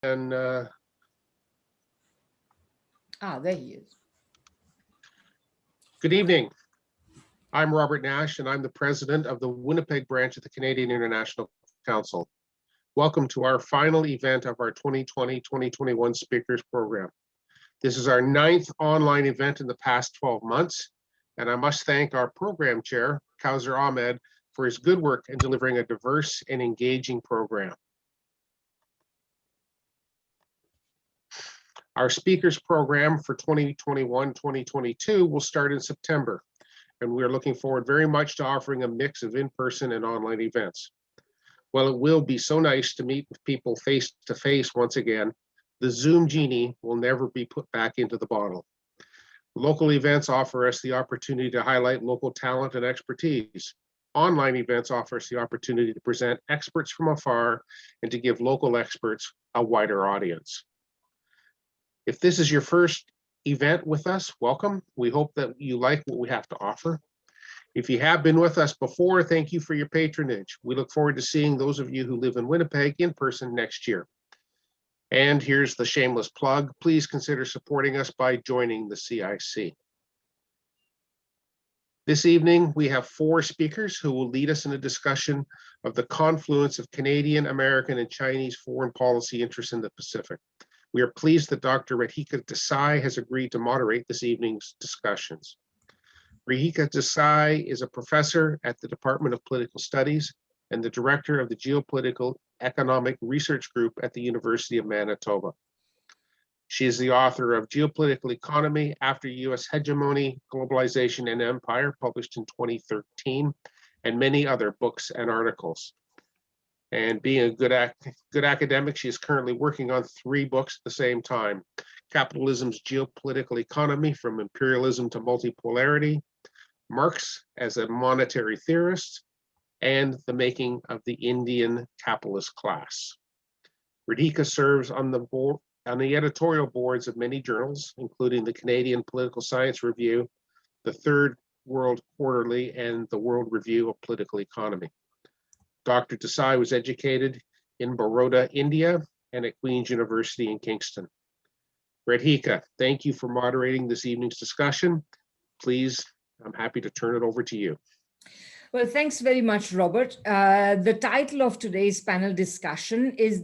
And there he is. good evening. I'm Robert Nash, and I'm the president of the Winnipeg branch of the Canadian International Council. Welcome to our final event of our 2020-2021 speakers program. This is our 9th online event in the past 12 months, and I must thank our program chair, Kauser Ahmed, for his good work in delivering a diverse and engaging program. Our speakers program for 2021-2022 will start in September, and we are looking forward very much to offering a mix of in-person and online events. While it will be so nice to meet with people face to face once again, the Zoom genie will never be put back into the bottle. Local events offer us the opportunity to highlight local talent and expertise. Online events offer us the opportunity to present experts from afar and to give local experts a wider audience. If this is your first event with us, welcome. We hope that you like what we have to offer. If you have been with us before, thank you for your patronage. We look forward to seeing those of you who live in Winnipeg in person next year. And here's the shameless plug. Please consider supporting us by joining the CIC. This evening, we have 4 speakers who will lead us in a discussion of the confluence of Canadian, American, and Chinese foreign policy interests in the Pacific. We are pleased that Dr. Radhika Desai has agreed to moderate this evening's discussions. Radhika Desai is a professor at the Department of Political Studies and the director of the Geopolitical Economic Research Group at the University of Manitoba. She is the author of Geopolitical Economy After U.S. Hegemony, Globalization, and Empire, published in 2013, and many other books and articles. And being a good academic, she is currently working on 3 books at the same time: Capitalism's Geopolitical Economy, From Imperialism to Multipolarity, Marx as a Monetary Theorist, and The Making of the Indian Capitalist Class. Radhika serves on the editorial boards of many journals, including the Canadian Political Science Review, the Third World Quarterly, and the World Review of Political Economy. Dr. Desai was educated in Baroda, India, and at Queen's University in Kingston. Radhika, thank you for moderating this evening's discussion. Please, I'm happy to turn it over to you. Well, thanks very much, Robert. The title of today's panel discussion is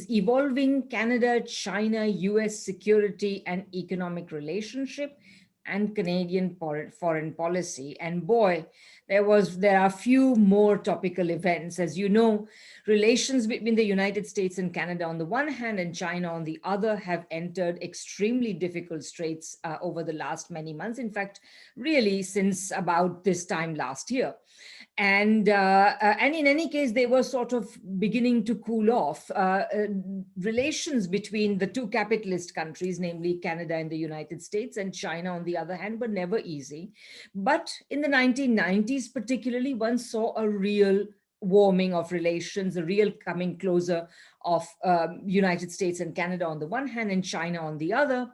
Evolving Canada-China-US Security and Economic Relationship and Canadian Foreign Policy. And boy, there are few more topical events. As you know, relations between the United States and Canada on the one hand and China on the other have entered extremely difficult straits over the last many months. In fact, really since about this time last year. And in any case, they were sort of beginning to cool off. Relations between the 2 capitalist countries, namely Canada and the United States, and China on the other hand, were never easy. But in the 1990s, particularly, one saw a real warming of relations, a real coming closer of United States and Canada on the one hand and China on the other.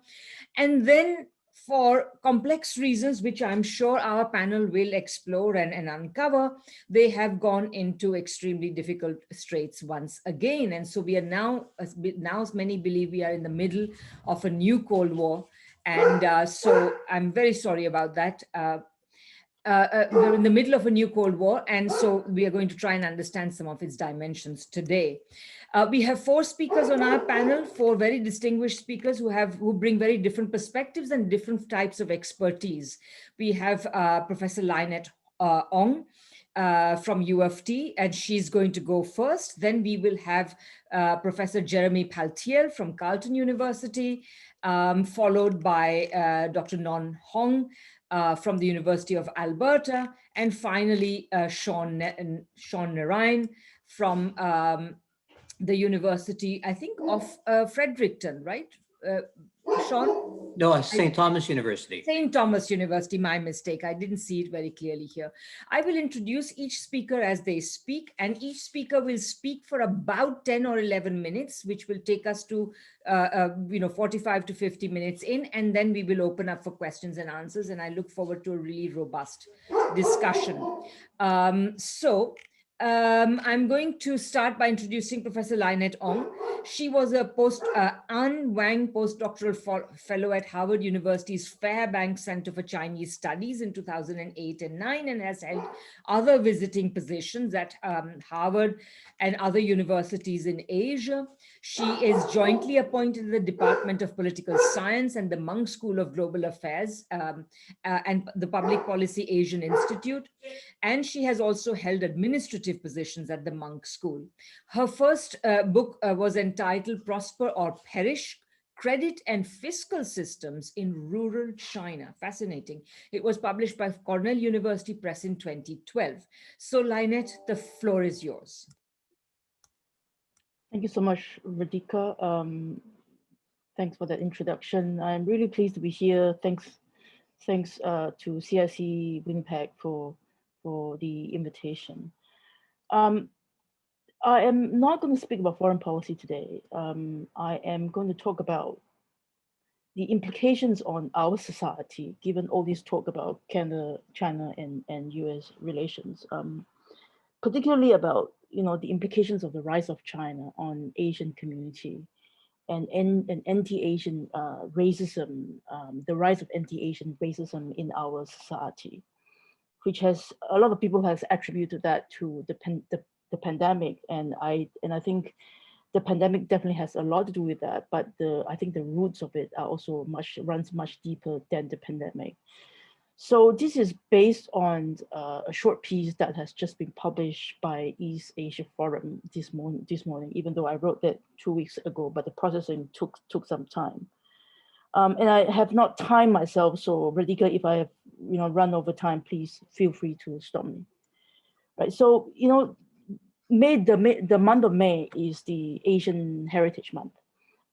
And then for complex reasons, which I'm sure our panel will explore and uncover, they have gone into extremely difficult straits once again. And so we are now as many believe, we are in the middle of a new Cold War. And so I'm very sorry about that. We're in the middle of a new Cold War, and so we are going to try and understand some of its dimensions today. We have 4 speakers on our panel, 4 very distinguished speakers who bring very different perspectives and different types of expertise. We have Professor Lynette Hong from U of T, and she's going to go first. Then we will have Professor Jeremy Paltiel from Carleton University, followed by Dr. Nong Hong from the University of Alberta, and finally Shaun Narine from the University, I think, of Fredericton, right? Shaun? No, St. Thomas University. St. Thomas University, my mistake. I didn't see it very clearly here. I will introduce each speaker as they speak, and each speaker will speak for about 10 or 11 minutes, which will take us to 45 to 50 minutes in, and then we will open up for questions and answers, and I look forward to a really robust discussion. I'm going to start by introducing Professor Lynette H. She was a Ningguang postdoctoral fellow at Harvard University's Fairbanks Center for Chinese Studies in 2008 and 9, and has held other visiting positions at Harvard and other universities in Asia. She is jointly appointed in the Department of Political Science and the Munk School of Global Affairs and the Public Policy Asian Institute. And she has also held administrative positions at the Munk School. Her first book was entitled Prosper or Perish, Credit and Fiscal Systems in Rural China. Fascinating. It was published by Cornell University Press in 2012. So Lynette, the floor is yours. Thank you so much, Radhika. Thanks for that introduction. I'm really pleased to be here. Thanks to CIC Winnipeg for the invitation. I am not going to speak about foreign policy today. I am going to talk about the implications on our society, given all this talk about Canada, China, and US relations, particularly about the implications of the rise of China on Asian community and anti-Asian racism, the rise of anti-Asian racism in our society, which has a lot of people has attributed that to the pandemic, and I think the pandemic definitely has a lot to do with that. But I think the roots of it are also runs much deeper than the pandemic. So this is based on a short piece that has just been published by East Asia Forum this morning, even though I wrote that 2 weeks ago, but the processing took some time. And I have not timed myself, so Radhika, if I have run over time, please feel free to stop me. Right. So the month of May is the Asian Heritage Month.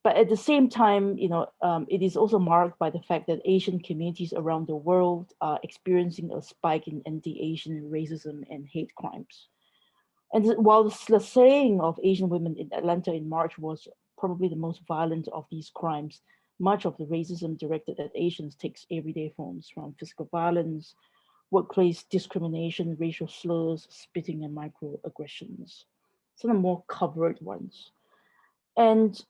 But at the same time, it is also marked by the fact that Asian communities around the world are experiencing a spike in anti-Asian racism and hate crimes. And while the slaying of Asian women in Atlanta in March was probably the most violent of these crimes, much of the racism directed at Asians takes everyday forms, from physical violence, workplace discrimination, racial slurs, spitting, and microaggressions. Some of the more covert ones. And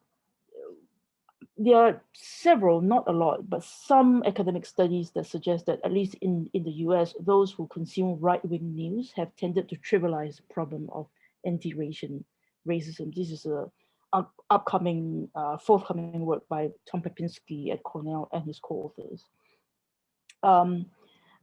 there are several, not a lot, but some academic studies that suggest that, at least in the US, those who consume right-wing news have tended to trivialize the problem of anti-Asian racism. This is a forthcoming work by Tom Pepinski at Cornell and his co-authors.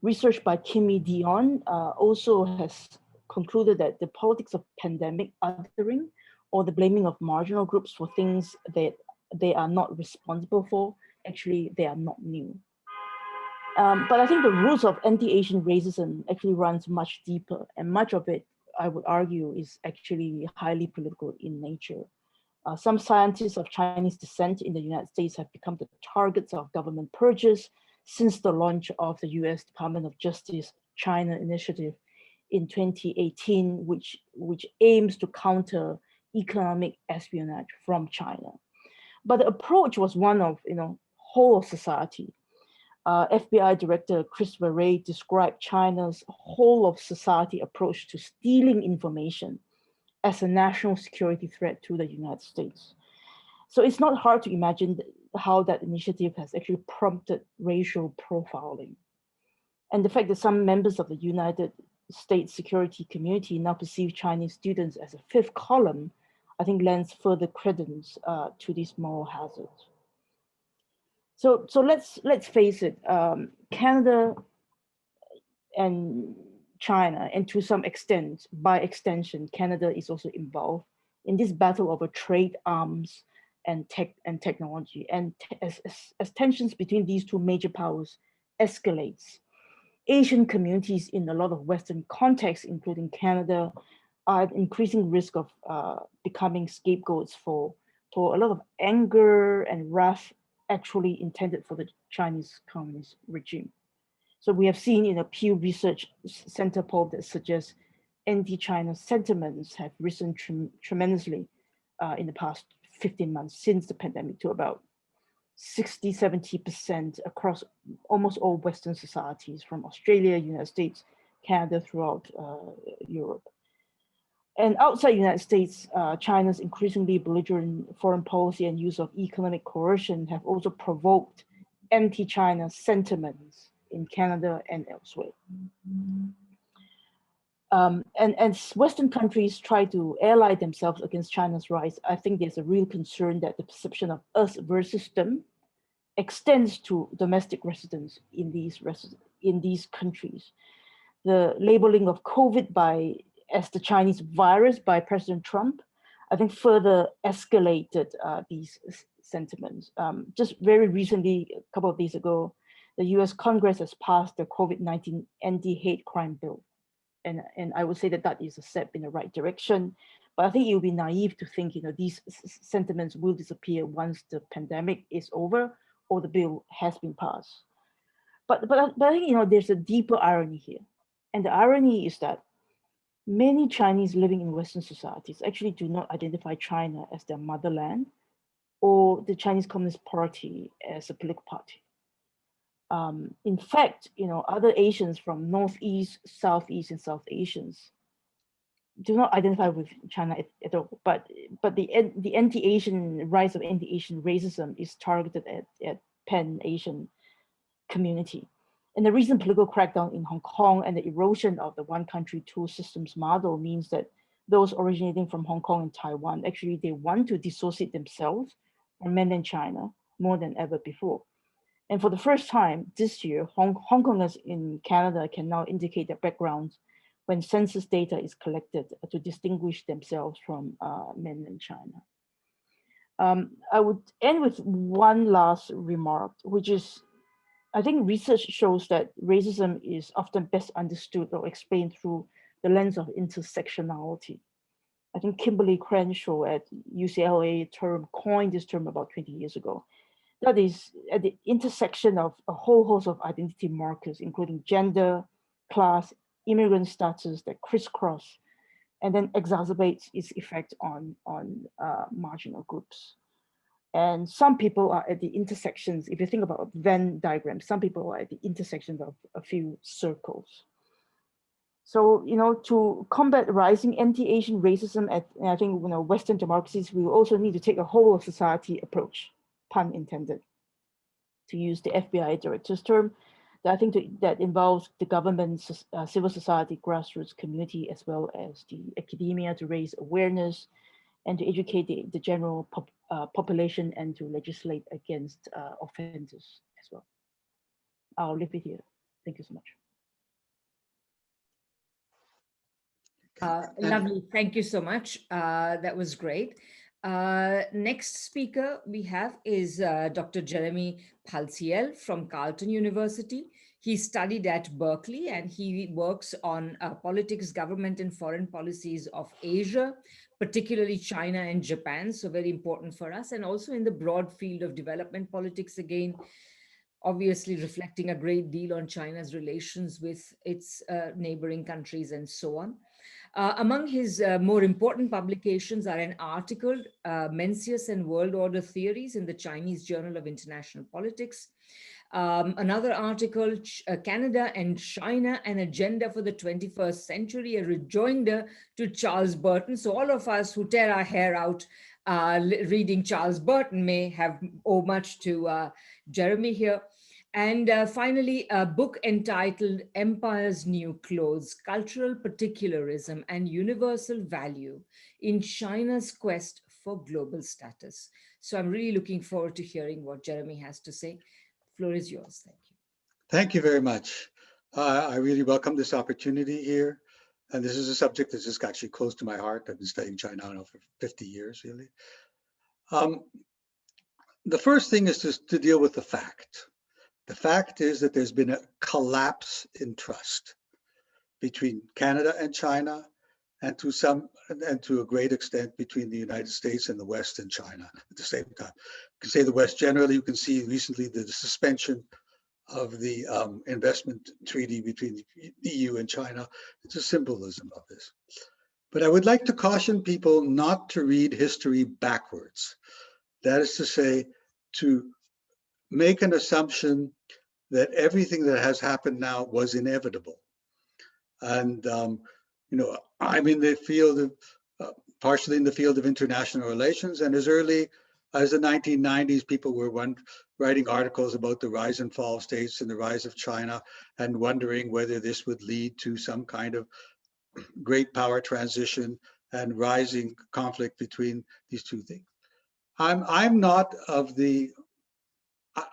Research by Kimmy Dion also has concluded that the politics of pandemic othering, or the blaming of marginal groups for things that they are not responsible for, actually they are not new. But I think the roots of anti-Asian racism actually runs much deeper, and much of it, I would argue, is actually highly political in nature. Some scientists of Chinese descent in the United States have become the targets of government purges since the launch of the US Department of Justice China Initiative in 2018, which aims to counter economic espionage from China. But the approach was one of whole of society. FBI Director Christopher Wray described China's whole of society approach to stealing information as a national security threat to the United States. So it's not hard to imagine how that initiative has actually prompted racial profiling. And the fact that some members of the United States security community now perceive Chinese students as a fifth column, I think lends further credence to this moral hazard. So let's face it, Canada and China, and to some extent, by extension, Canada is also involved in this battle over trade arms and technology. And as tensions between these two major powers escalates, Asian communities in a lot of Western contexts, including Canada, are at increasing risk of becoming scapegoats for a lot of anger and wrath actually intended for the Chinese Communist regime. So we have seen in a Pew Research Center poll that suggests anti-China sentiments have risen tremendously in the past 15 months since the pandemic, to about 60–70% across almost all Western societies, from Australia, United States, Canada, throughout Europe. And outside the United States, China's increasingly belligerent foreign policy and use of economic coercion have also provoked anti-China sentiments in Canada and elsewhere. And as Western countries try to ally themselves against China's rise, I think there's a real concern that the perception of us versus them extends to domestic residents in these countries. The labeling of COVID as the Chinese virus by President Trump, I think further escalated these sentiments. Just very recently, a couple of days ago, the US Congress has passed the COVID-19 anti-hate crime bill. And I would say that that is a step in the right direction. But I think it would be naive to think, these sentiments will disappear once the pandemic is over or the bill has been passed. But I think, there's a deeper irony here. And the irony is that many Chinese living in Western societies actually do not identify China as their motherland or the Chinese Communist Party as a political party. In fact, other Asians from Northeast, Southeast, and South Asians do not identify with China at all. But the anti-Asian rise of anti-Asian racism is targeted at Pan-Asian community. And the recent political crackdown in Hong Kong and the erosion of the one country, two systems model means that those originating from Hong Kong and Taiwan, actually, they want to dissociate themselves from mainland China more than ever before. And for the first time this year, Hong Kongers in Canada can now indicate their backgrounds when census data is collected to distinguish themselves from mainland China. I would end with one last remark, which is, I think research shows that racism is often best understood or explained through the lens of intersectionality. I think Kimberly Crenshaw at UCLA coined this term about 20 years ago. That is at the intersection of a whole host of identity markers, including gender, class, immigrant status that crisscross and then exacerbates its effect on marginal groups. And some people are at the intersections, if you think about a Venn diagram, some people are at the intersections of a few circles. So, to combat rising anti-Asian racism, I think, Western democracies, we will also need to take a whole of society approach, pun intended, to use the FBI director's term, that I think that involves the government, civil society, grassroots community, as well as the academia to raise awareness and to educate the general population and to legislate against offenders as well. I'll leave it here. Thank you so much. Lovely. Thank you so much. That was great. Next speaker we have is Dr. Jeremy Paltiel from Carleton University. He studied at Berkeley and he works on politics, government, and foreign policies of Asia, particularly China and Japan. So very important for us. And also in the broad field of development politics, again, obviously reflecting a great deal on China's relations with its neighboring countries and so on. Among his more important publications are an article, Mencius and World Order Theories in the Chinese Journal of International Politics. Another article, Canada and China, an Agenda for the 21st Century, a rejoinder to Charles Burton. So all of us who tear our hair out reading Charles Burton may owe much to Jeremy here. And finally, a book entitled Empire's New Clothes, Cultural Particularism and Universal Value in China's Quest for Global Status. So I'm really looking forward to hearing what Jeremy has to say. The floor is yours. Thank you. Thank you very much. I really welcome this opportunity here. And this is a subject that's just actually close to my heart. I've been studying China now for 50 years, really. The first thing is to deal with the fact. The fact is that there's been a collapse in trust between Canada and China, and to a great extent between the United States and the West and China at the same time. You can say the West generally. You can see recently the suspension of the investment treaty between the EU and China. It's a symbolism of this. But I would like to caution people not to read history backwards. That is to say, to make an assumption that everything that has happened now was inevitable. And I'm in the field of, partially in the field of international relations, and as early as the 1990s, people were writing articles about the rise and fall of states and the rise of China, and wondering whether this would lead to some kind of great power transition and rising conflict between these two things. I'm not of the,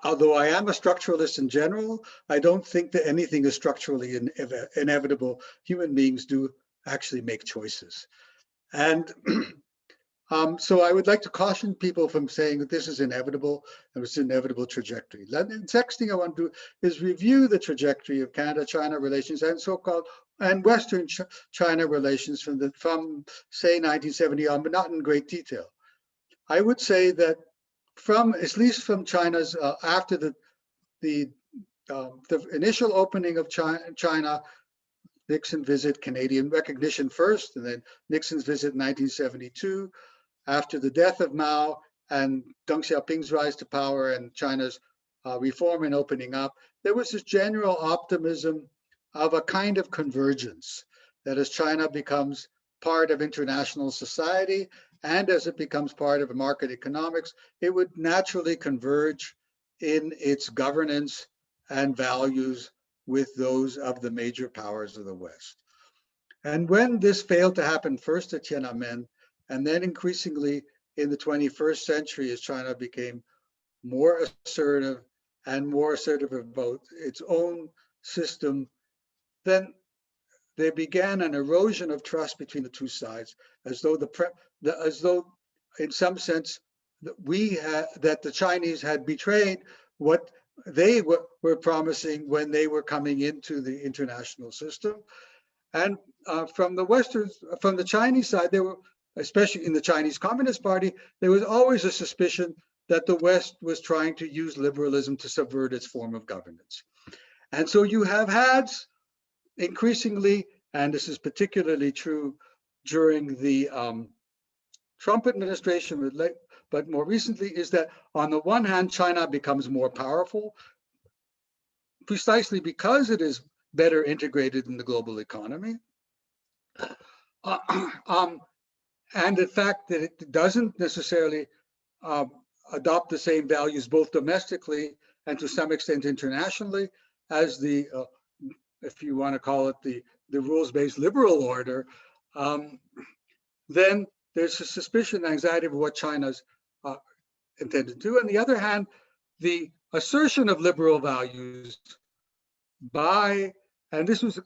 although I am a structuralist in general, I don't think that anything is structurally inevitable. Human beings do actually make choices. And so I would like to caution people from saying that this is inevitable and it's an inevitable trajectory. The next thing I want to do is review the trajectory of Canada-China relations and so-called and Western China relations from say 1970 on, but not in great detail. I would say that at least from China's after the initial opening of China, Nixon visit, Canadian recognition first, and then Nixon's visit in 1972, after the death of Mao and Deng Xiaoping's rise to power and China's reform and opening up, there was this general optimism of a kind of convergence, that as China becomes part of international society and as it becomes part of market economics, it would naturally converge in its governance and values with those of the major powers of the West. And when this failed to happen first at Tiananmen, and then increasingly in the 21st century as China became more assertive about its own system, then there began an erosion of trust between the two sides, as though in some sense that the Chinese had betrayed what they were promising when they were coming into the international system. And from the Chinese side, there were, especially in the Chinese Communist Party, there was always a suspicion that the West was trying to use liberalism to subvert its form of governance. And so you have had increasingly, and this is particularly true during the Trump administration, but more recently, is that on the one hand, China becomes more powerful precisely because it is better integrated in the global economy. And the fact that it doesn't necessarily adopt the same values both domestically and to some extent internationally as the, if you want to call it the rules-based liberal order, then there's a suspicion and anxiety of what China's intended to do. On the other hand, the assertion of liberal values and this was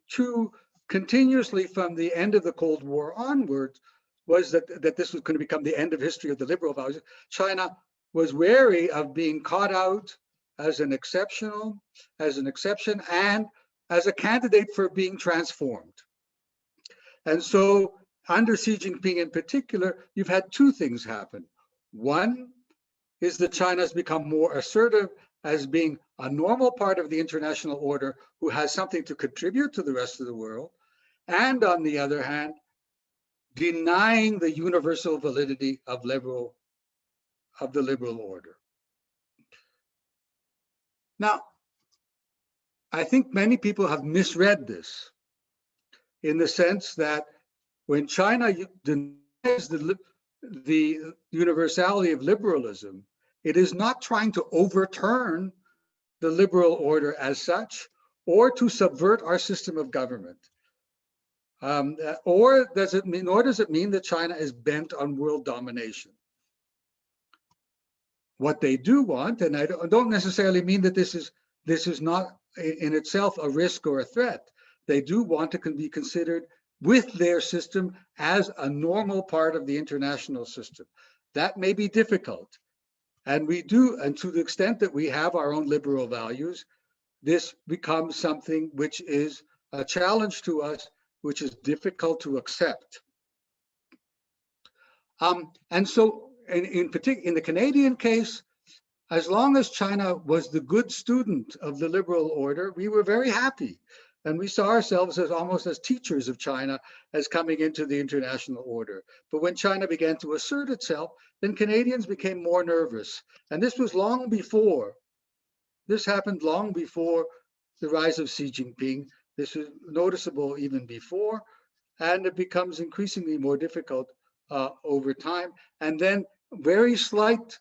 true continuously from the end of the Cold War onwards, was that this was going to become the end of history of the liberal values. China was wary of being caught out as an exception and as a candidate for being transformed. And so under Xi Jinping in particular, you've had two things happen. One is that China has become more assertive as being a normal part of the international order who has something to contribute to the rest of the world. And on the other hand, denying the universal validity of the liberal order. Now, I think many people have misread this in the sense that when China denies the universality of liberalism, it is not trying to overturn the liberal order as such, or to subvert our system of government. Nor does it mean that China is bent on world domination. What they do want, and I don't necessarily mean that this is not in itself a risk or a threat. They do want to be considered with their system as a normal part of the international system. That may be difficult. And we do, and to the extent that we have our own liberal values, this becomes something which is a challenge to us, which is difficult to accept. And so in particular, in the Canadian case, as long as China was the good student of the liberal order, we were very happy. And we saw ourselves as almost as teachers of China as coming into the international order. But when China began to assert itself, then Canadians became more nervous. And this was long before, this happened long before the rise of Xi Jinping. This was noticeable even before. and it becomes increasingly more difficult over time. And then very slight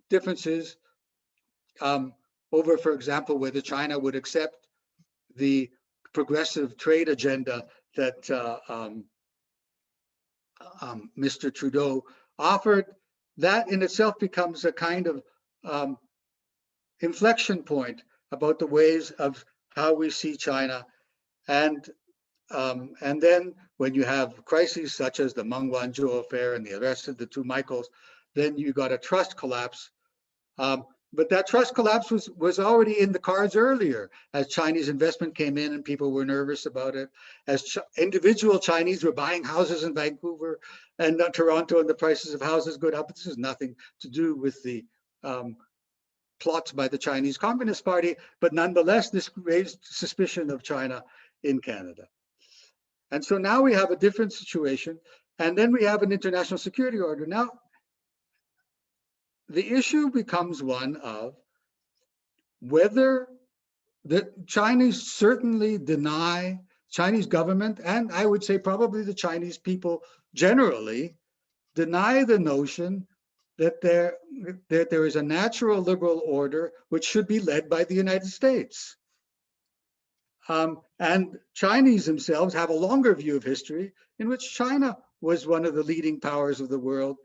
differences over, for example, whether China would accept the progressive trade agenda that Mr. Trudeau offered. That in itself becomes a kind of inflection point about the ways of how we see China. And then when you have crises such as the Meng Wanzhou affair and the arrest of the two Michaels, then you got a trust collapse. But that trust collapse was already in the cards earlier, as Chinese investment came in and people were nervous about it, as individual Chinese were buying houses in Vancouver and Toronto, and the prices of houses go up. This has nothing to do with the plots by the Chinese Communist Party, but nonetheless, this raised suspicion of China in Canada. And so now we have a different situation, and then we have an international security order. Now, the issue becomes one of whether the Chinese certainly deny, Chinese government, and I would say probably the Chinese people generally, deny the notion that there is a natural liberal order which should be led by the United States. And Chinese themselves have a longer view of history in which China was one of the leading powers of the world,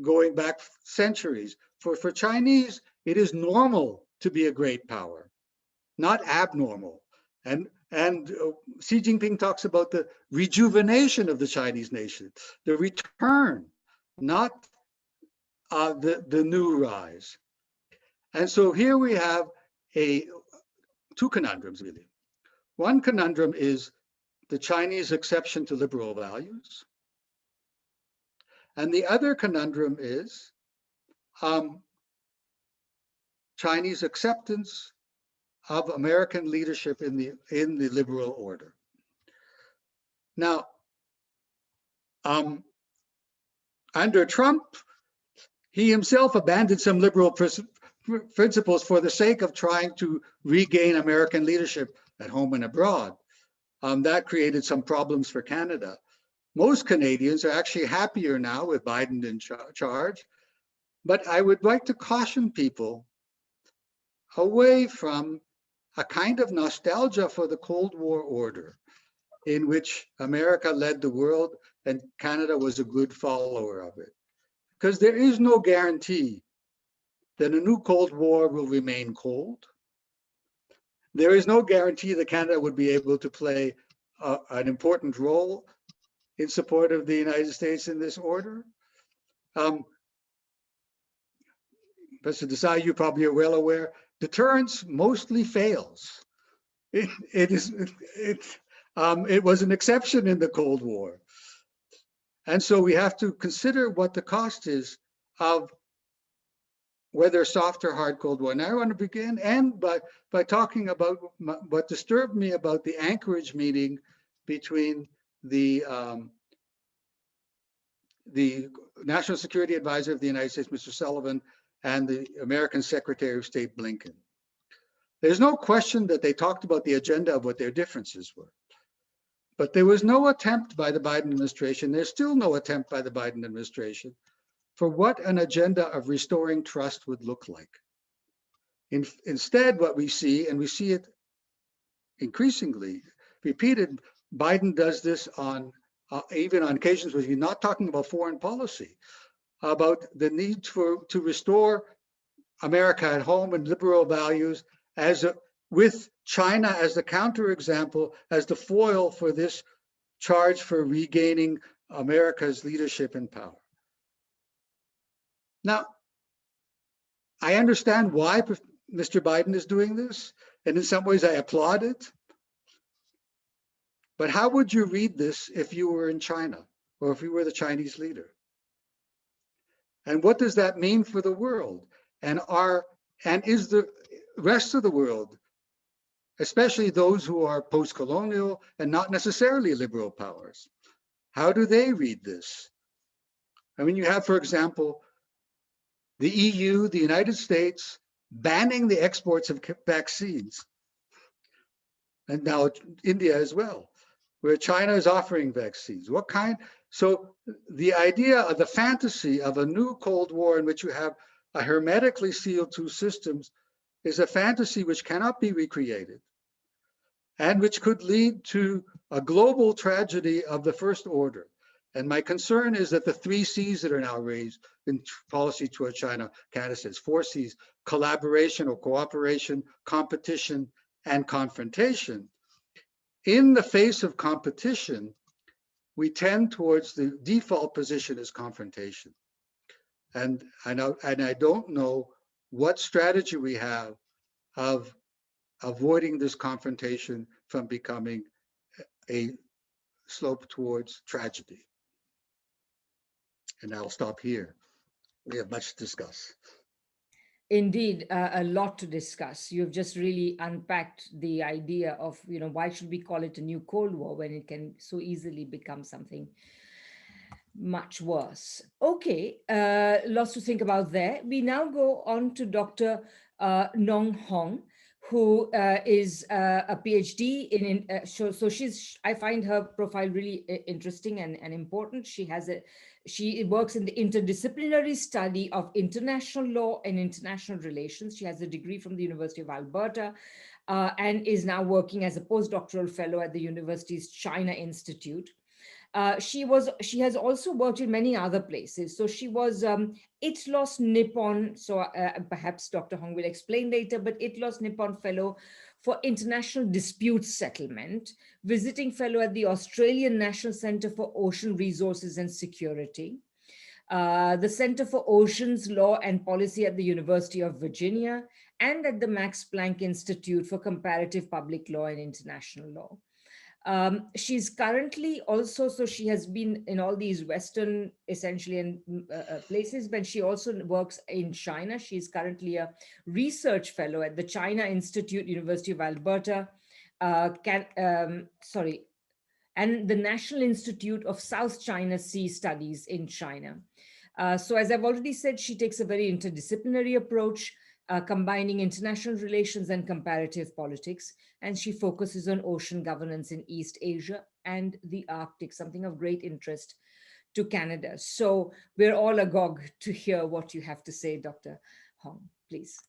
going back centuries. For Chinese, it is normal to be a great power, not abnormal. And Xi Jinping talks about the rejuvenation of the Chinese nation, the return, not the new rise. And so here we have two conundrums, really. One conundrum is the Chinese exception to liberal values. And the other conundrum is Chinese acceptance of American leadership in the liberal order. Now, under Trump, he himself abandoned some liberal principles for the sake of trying to regain American leadership at home and abroad. That created some problems for Canada. Most Canadians are actually happier now with Biden in charge, but I would like to caution people away from a kind of nostalgia for the Cold War order, in which America led the world and Canada was a good follower of it. Because there is no guarantee that a new Cold War will remain cold. There is no guarantee that Canada would be able to play an important role in support of the United States in this order. Professor Desai, you probably are well aware, deterrence mostly fails. It was an exception in the Cold War. And so we have to consider what the cost is of whether soft or hard Cold War. And I want to begin by talking about what disturbed me about the Anchorage meeting between the National Security Advisor of the United States, Mr. Sullivan, and the American Secretary of State, Blinken. There's no question that they talked about the agenda of what their differences were. But there was no attempt by the Biden administration, there's still no attempt by the Biden administration, for what an agenda of restoring trust would look like. Instead, what we see, and we see it increasingly repeated, Biden does this on even on occasions where he's not talking about foreign policy, about the need to restore America at home and liberal values with China as the counterexample, as the foil for this charge for regaining America's leadership and power. Now, I understand why Mr. Biden is doing this, and in some ways I applaud it. But how would you read this if you were in China or if you were the Chinese leader? And what does that mean for the world? And is the rest of the world, especially those who are post-colonial and not necessarily liberal powers, how do they read this? I mean, you have, for example, the EU, the United States, banning the exports of vaccines, and now India as well. where China is offering vaccines? What kind? So the idea of the fantasy of a new Cold War in which you have a hermetically sealed two systems is a fantasy which cannot be recreated and which could lead to a global tragedy of the first order. And my concern is that the 3 C's that are now raised in policy toward China, Canada says 4 C's, collaboration or cooperation, competition, and confrontation. In the face of competition, we tend towards the default position as confrontation. And I don't know what strategy we have of avoiding this confrontation from becoming a slope towards tragedy. And I'll stop here. We have much to discuss. Indeed, a lot to discuss. You've just really unpacked the idea of, why should we call it a new Cold War when it can so easily become something much worse. Okay, lots to think about there. We now go on to Dr. Nong Hong, who is a PhD in so I find her profile really interesting and important. She works in the interdisciplinary study of international law and international relations. She has a degree from the University of Alberta and is now working as a postdoctoral fellow at the university's China Institute. She has also worked in many other places. So she was ITLOS Nippon, so perhaps Dr. Hong will explain later, but ITLOS Nippon Fellow for International Dispute Settlement, visiting fellow at the Australian National Centre for Ocean Resources and Security, the Center for Oceans Law and Policy at the University of Virginia, and at the Max Planck Institute for Comparative Public Law and International Law. She's currently also, so she has been in all these Western, essentially, places, but she also works in China. She's currently a research fellow at the China Institute, University of Alberta, and the National Institute of South China Sea Studies in China. So as I've already said, she takes a very interdisciplinary approach, combining international relations and comparative politics. And she focuses on ocean governance in East Asia and the Arctic, something of great interest to Canada. So we're all agog to hear what you have to say, Dr. Hong, please.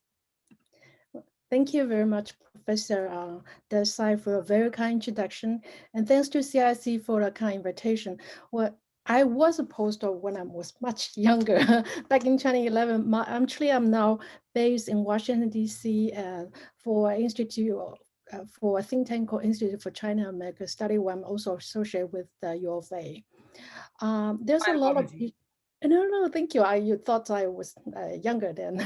Thank you very much, Professor Desai, for a very kind introduction. And thanks to CIC for a kind invitation. Well, I was a postdoc when I was much younger, back in 2011. I'm now based in Washington, D.C. For a think tank called Institute for China America Study, where I'm also associated with the U of A. There's a lot of... No, thank you. You thought I was younger then.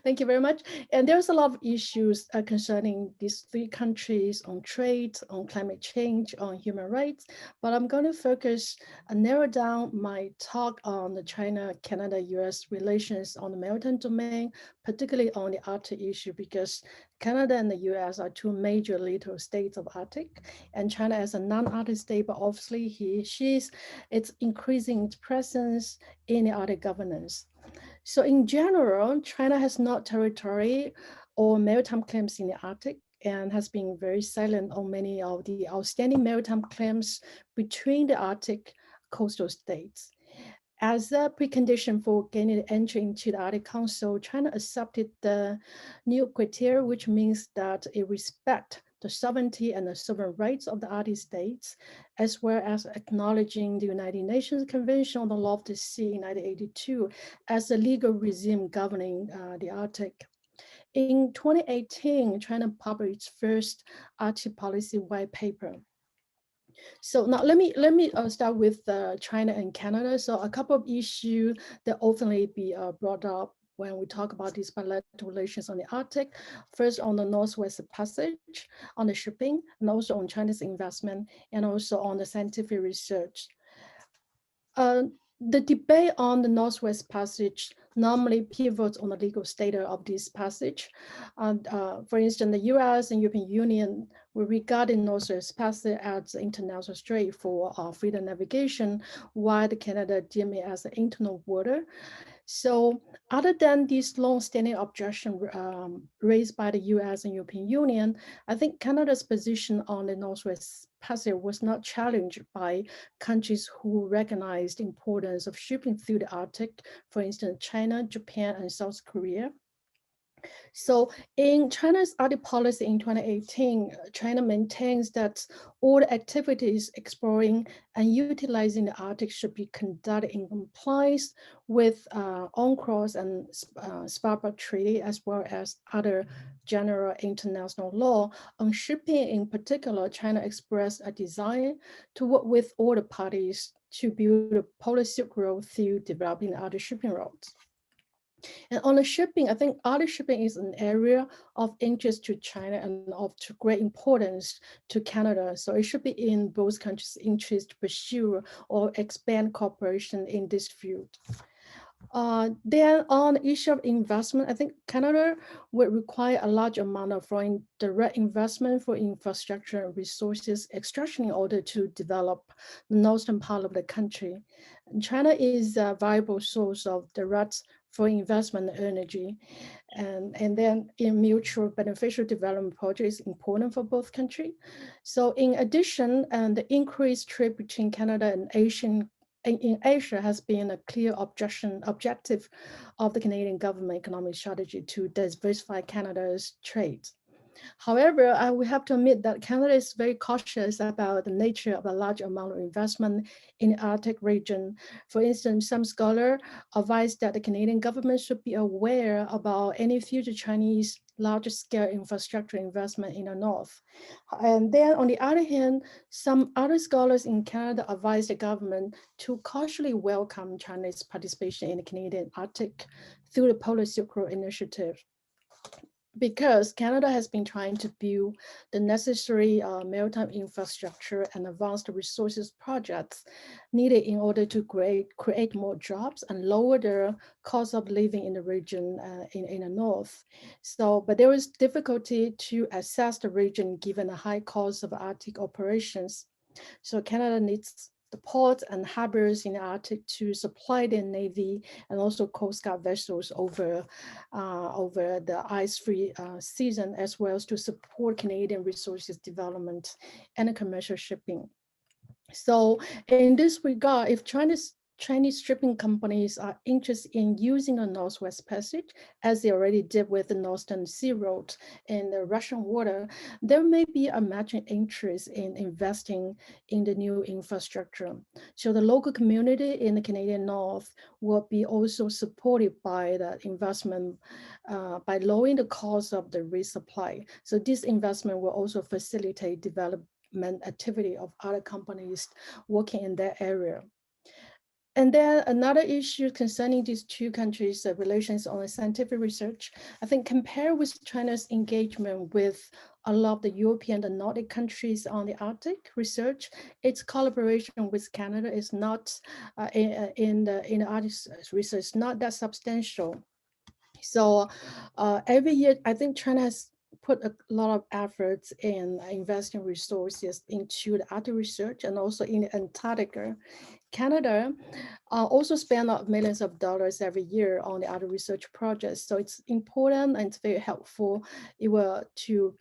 Thank you very much. And there's a lot of issues concerning these 3 countries on trade, on climate change, on human rights. But I'm going to focus and narrow down my talk on the China-Canada-US relations on the maritime domain, particularly on the Arctic issue, because Canada and the US are 2 major little states of Arctic, and China as a non-Arctic state, but obviously it's increasing its presence in the Arctic governance. So in general, China has no territory or maritime claims in the Arctic and has been very silent on many of the outstanding maritime claims between the Arctic coastal states. As a precondition for gaining entry into the Arctic Council, China accepted the new criteria, which means that it respects the sovereignty and the sovereign rights of the Arctic states, as well as acknowledging the United Nations Convention on the Law of the Sea in 1982 as a legal regime governing the Arctic. In 2018, China published its first Arctic policy white paper. So now let me start with China and Canada. So a couple of issues that often be brought up when we talk about these bilateral relations on the Arctic. First, on the Northwest Passage, on the shipping, and also on China's investment, and also on the scientific research. The debate on the Northwest Passage normally pivots on the legal status of this passage. For instance, the US and European Union will regard the Northwest Passage as the international strait for freedom navigation, while Canada deems it as an internal water. So other than this long-standing objection raised by the US and European Union, I think Canada's position on the Northwest Passage was not challenged by countries who recognized the importance of shipping through the Arctic, for instance, China, Japan, and South Korea. So in China's Arctic policy in 2018, China maintains that all activities exploring and utilizing the Arctic should be conducted in compliance with UNCLOS and Svalbard Treaty, as well as other general international law. On shipping in particular, China expressed a desire to work with all the parties to build a policy growth through developing other shipping routes. And on the shipping, I think Arctic shipping is an area of interest to China and of great importance to Canada. So it should be in both countries' interest to pursue or expand cooperation in this field. Then on the issue of investment, I think Canada would require a large amount of foreign direct investment for infrastructure and resources extraction in order to develop the northern part of the country. And China is a viable source of direct foreign investment in energy. And then in mutual beneficial development projects is important for both countries. So in addition, the increased trade between Canada and in Asia has been a clear objective of the Canadian government economic strategy to diversify Canada's trade. However, I will have to admit that Canada is very cautious about the nature of a large amount of investment in the Arctic region. For instance, some scholars advise that the Canadian government should be aware about any future Chinese large-scale infrastructure investment in the north. And then on the other hand, some other scholars in Canada advise the government to cautiously welcome China's participation in the Canadian Arctic through the Polar Silk Road Initiative, because Canada has been trying to build the necessary maritime infrastructure and advanced resources projects needed in order to create more jobs and lower the cost of living in the region in the north. So, but there is difficulty to assess the region given the high cost of Arctic operations. So Canada needs the ports and harbors in the Arctic to supply their Navy and also Coast Guard vessels over the ice-free season, as well as to support Canadian resources development and commercial shipping. So in this regard, if Chinese shipping companies are interested in using the Northwest Passage, as they already did with the Northern Sea Road in the Russian water, there may be a matching interest in investing in the new infrastructure. So the local community in the Canadian North will be also supported by the investment by lowering the cost of the resupply. So this investment will also facilitate development activity of other companies working in that area. And then another issue concerning these two countries' relations on scientific research, I think compared with China's engagement with a lot of the European and Nordic countries on the Arctic research, its collaboration with Canada is not in the Arctic research, not that substantial. So every year, I think China has put a lot of efforts in investing resources into the Arctic research and also in Antarctica. Canada also spend millions of dollars every year on the Arctic research projects. So it's important and it's very helpful to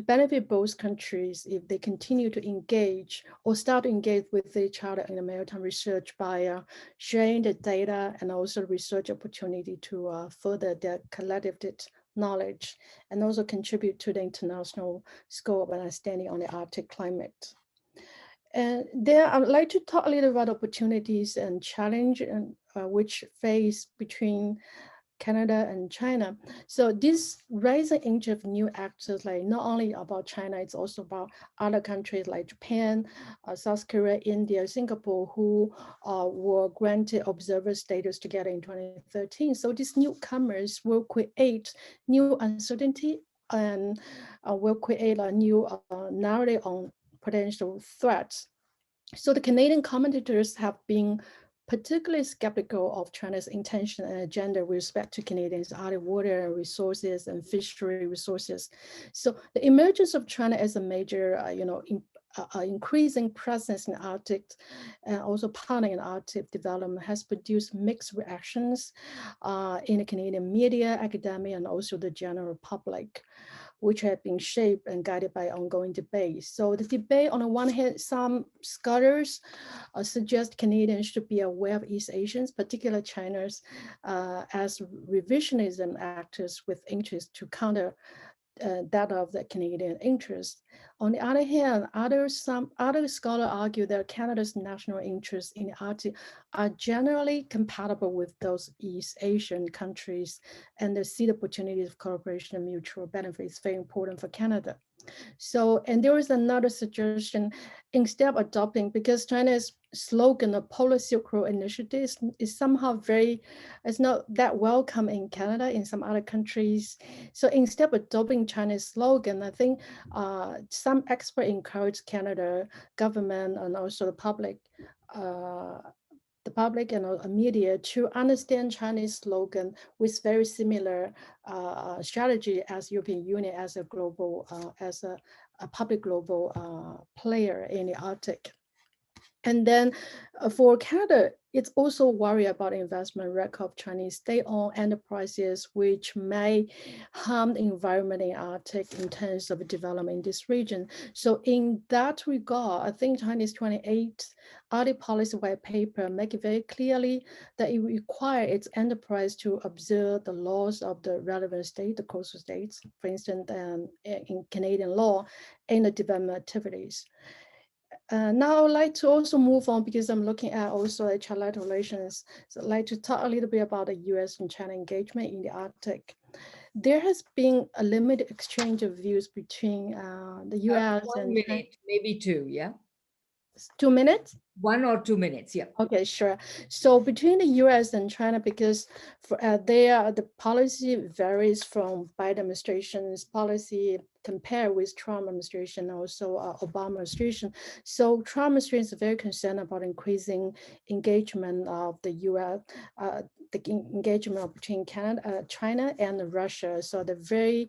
benefit both countries if they continue to engage or start to engage with each other in the maritime research by sharing the data and also research opportunity to further their collective knowledge and also contribute to the international scope of understanding on the Arctic climate. And there, I would like to talk a little about opportunities and challenge and which face between Canada and China. So this rising interest of new actors, like not only about China, it's also about other countries like Japan, South Korea, India, Singapore, who were granted observer status together in 2013. So these newcomers will create new uncertainty and will create a new narrative on potential threats. So the Canadian commentators have been particularly skeptical of China's intention and agenda with respect to Canadians' Arctic water resources and fishery resources. So the emergence of China as a major, increasing presence in Arctic and also partnering in Arctic development has produced mixed reactions in the Canadian media, academia, and also the general public, which have been shaped and guided by ongoing debate. So the debate, on the one hand, some scholars suggest Canadians should be aware of East Asians, particularly China's, as revisionism actors with interest to counter that of the Canadian interest. On the other hand, some other scholars argue that Canada's national interests in the Arctic are generally compatible with those East Asian countries, and they see the opportunities of cooperation and mutual benefits very important for Canada. So, and there is another suggestion, instead of adopting, because China's slogan of Polar Silk Road Initiative is somehow it's not that welcome in Canada, in some other countries. So instead of adopting China's slogan, I think some experts encourage Canada government and also the public and media to understand Chinese slogan with very similar strategy as European Union as a global, as a public global player in the Arctic. And then for Canada, it's also worry about investment record of Chinese state-owned enterprises, which may harm the environment in Arctic in terms of development in this region. So in that regard, I think Chinese 28th Arctic Policy White Paper make it very clearly that it requires its enterprise to observe the laws of the relevant state, the coastal states, for instance, in Canadian law, in the development activities. Now I would like to also move on, because I'm looking at also trilateral relations. So I'd like to talk a little bit about the US and China engagement in the Arctic. There has been a limited exchange of views between the US 1 and minute, China. maybe 2, yeah? 2 minutes? 1 or 2 minutes, yeah. Okay, sure. So between the US and China, because the policy varies from Biden administration's policy compared with Trump administration, also Obama administration. So Trump administration is very concerned about increasing engagement of the US, the engagement between China and Russia. So they're very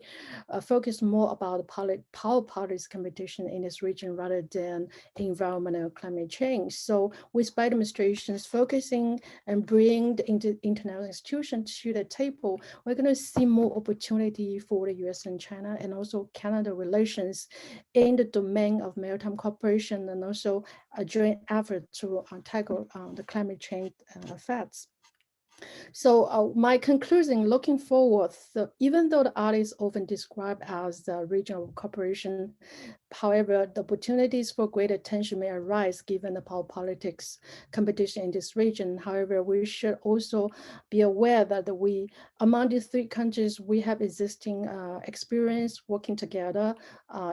focused more about the power politics competition in this region rather than environmental climate change. So with Biden administration's focusing and bring the international institutions to the table, we're going to see more opportunity for the US and China and also Canada relations in the domain of maritime cooperation, and also a joint effort to tackle the climate change effects. So my conclusion, looking forward, even though the Arctic is often described as the region of cooperation, however, the opportunities for greater attention may arise given the power politics competition in this region. However, we should also be aware that among these 3 countries, we have existing experience working together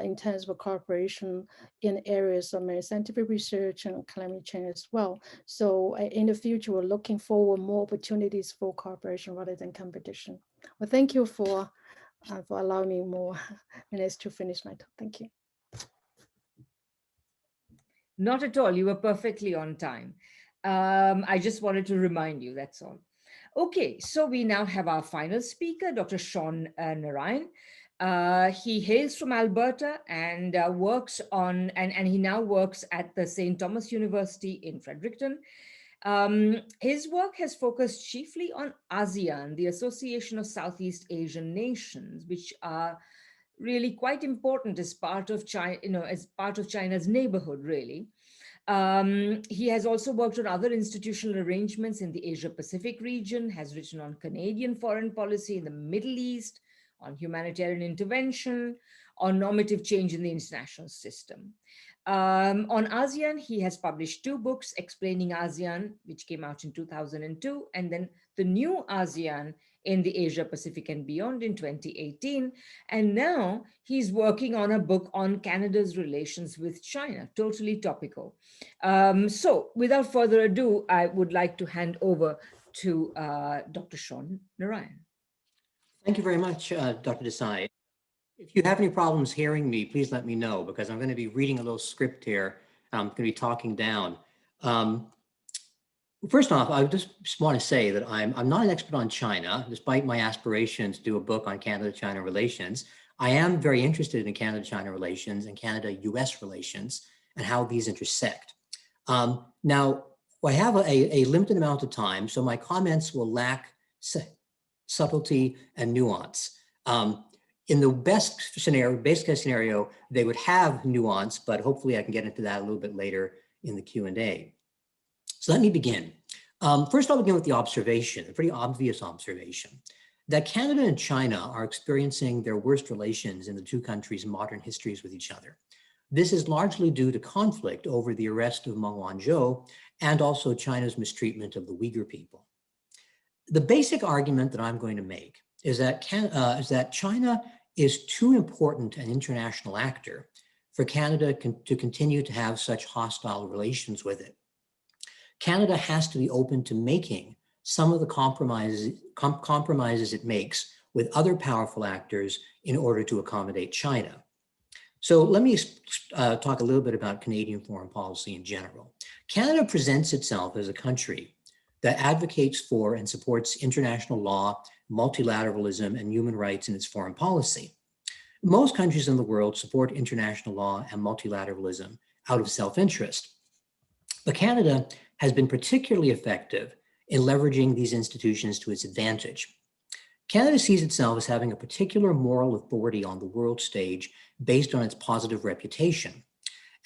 in terms of cooperation in areas of scientific research and climate change as well. So in the future, we're looking forward more opportunities for cooperation rather than competition. Well, thank you for allowing me more minutes to finish my talk. Thank you. Not at all. You were perfectly on time. I just wanted to remind you, that's all. Okay, so we now have our final speaker, Dr. Shaun Narine. He hails from Alberta and he now works at the St. Thomas University in Fredericton. His work has focused chiefly on ASEAN, the Association of Southeast Asian Nations, which are really quite important as part of China, as part of China's neighborhood, really. He has also worked on other institutional arrangements in the Asia-Pacific region, has written on Canadian foreign policy in the Middle East, on humanitarian intervention, on normative change in the international system. On ASEAN, he has published 2 books, Explaining ASEAN, which came out in 2002, and then The New ASEAN in the Asia Pacific and Beyond in 2018. And now he's working on a book on Canada's relations with China, totally topical. So without further ado, I would like to hand over to Dr. Shaun Narine. Thank you very much, Dr. Desai. If you have any problems hearing me, please let me know, because I'm going to be reading a little script here. I'm going to be talking down. First off, I just want to say that I'm not an expert on China, despite my aspirations to do a book on Canada-China relations. I am very interested in Canada-China relations and Canada-US relations. and how these intersect. Now, I have a limited amount of time, so my comments will lack subtlety and nuance. In the best case scenario, they would have nuance, but hopefully I can get into that a little bit later in the Q&A. So let me begin. First, I'll begin with the observation, a pretty obvious observation, that Canada and China are experiencing their worst relations in the two countries' modern histories with each other. This is largely due to conflict over the arrest of Meng Wanzhou and also China's mistreatment of the Uyghur people. The basic argument that I'm going to make is that China is too important an international actor for Canada to continue to have such hostile relations with it. Canada has to be open to making some of the compromises it makes with other powerful actors in order to accommodate China. So let me talk a little bit about Canadian foreign policy in general. Canada presents itself as a country that advocates for and supports international law, multilateralism, and human rights in its foreign policy. Most countries in the world support international law and multilateralism out of self-interest. But Canada has been particularly effective in leveraging these institutions to its advantage. Canada sees itself as having a particular moral authority on the world stage based on its positive reputation.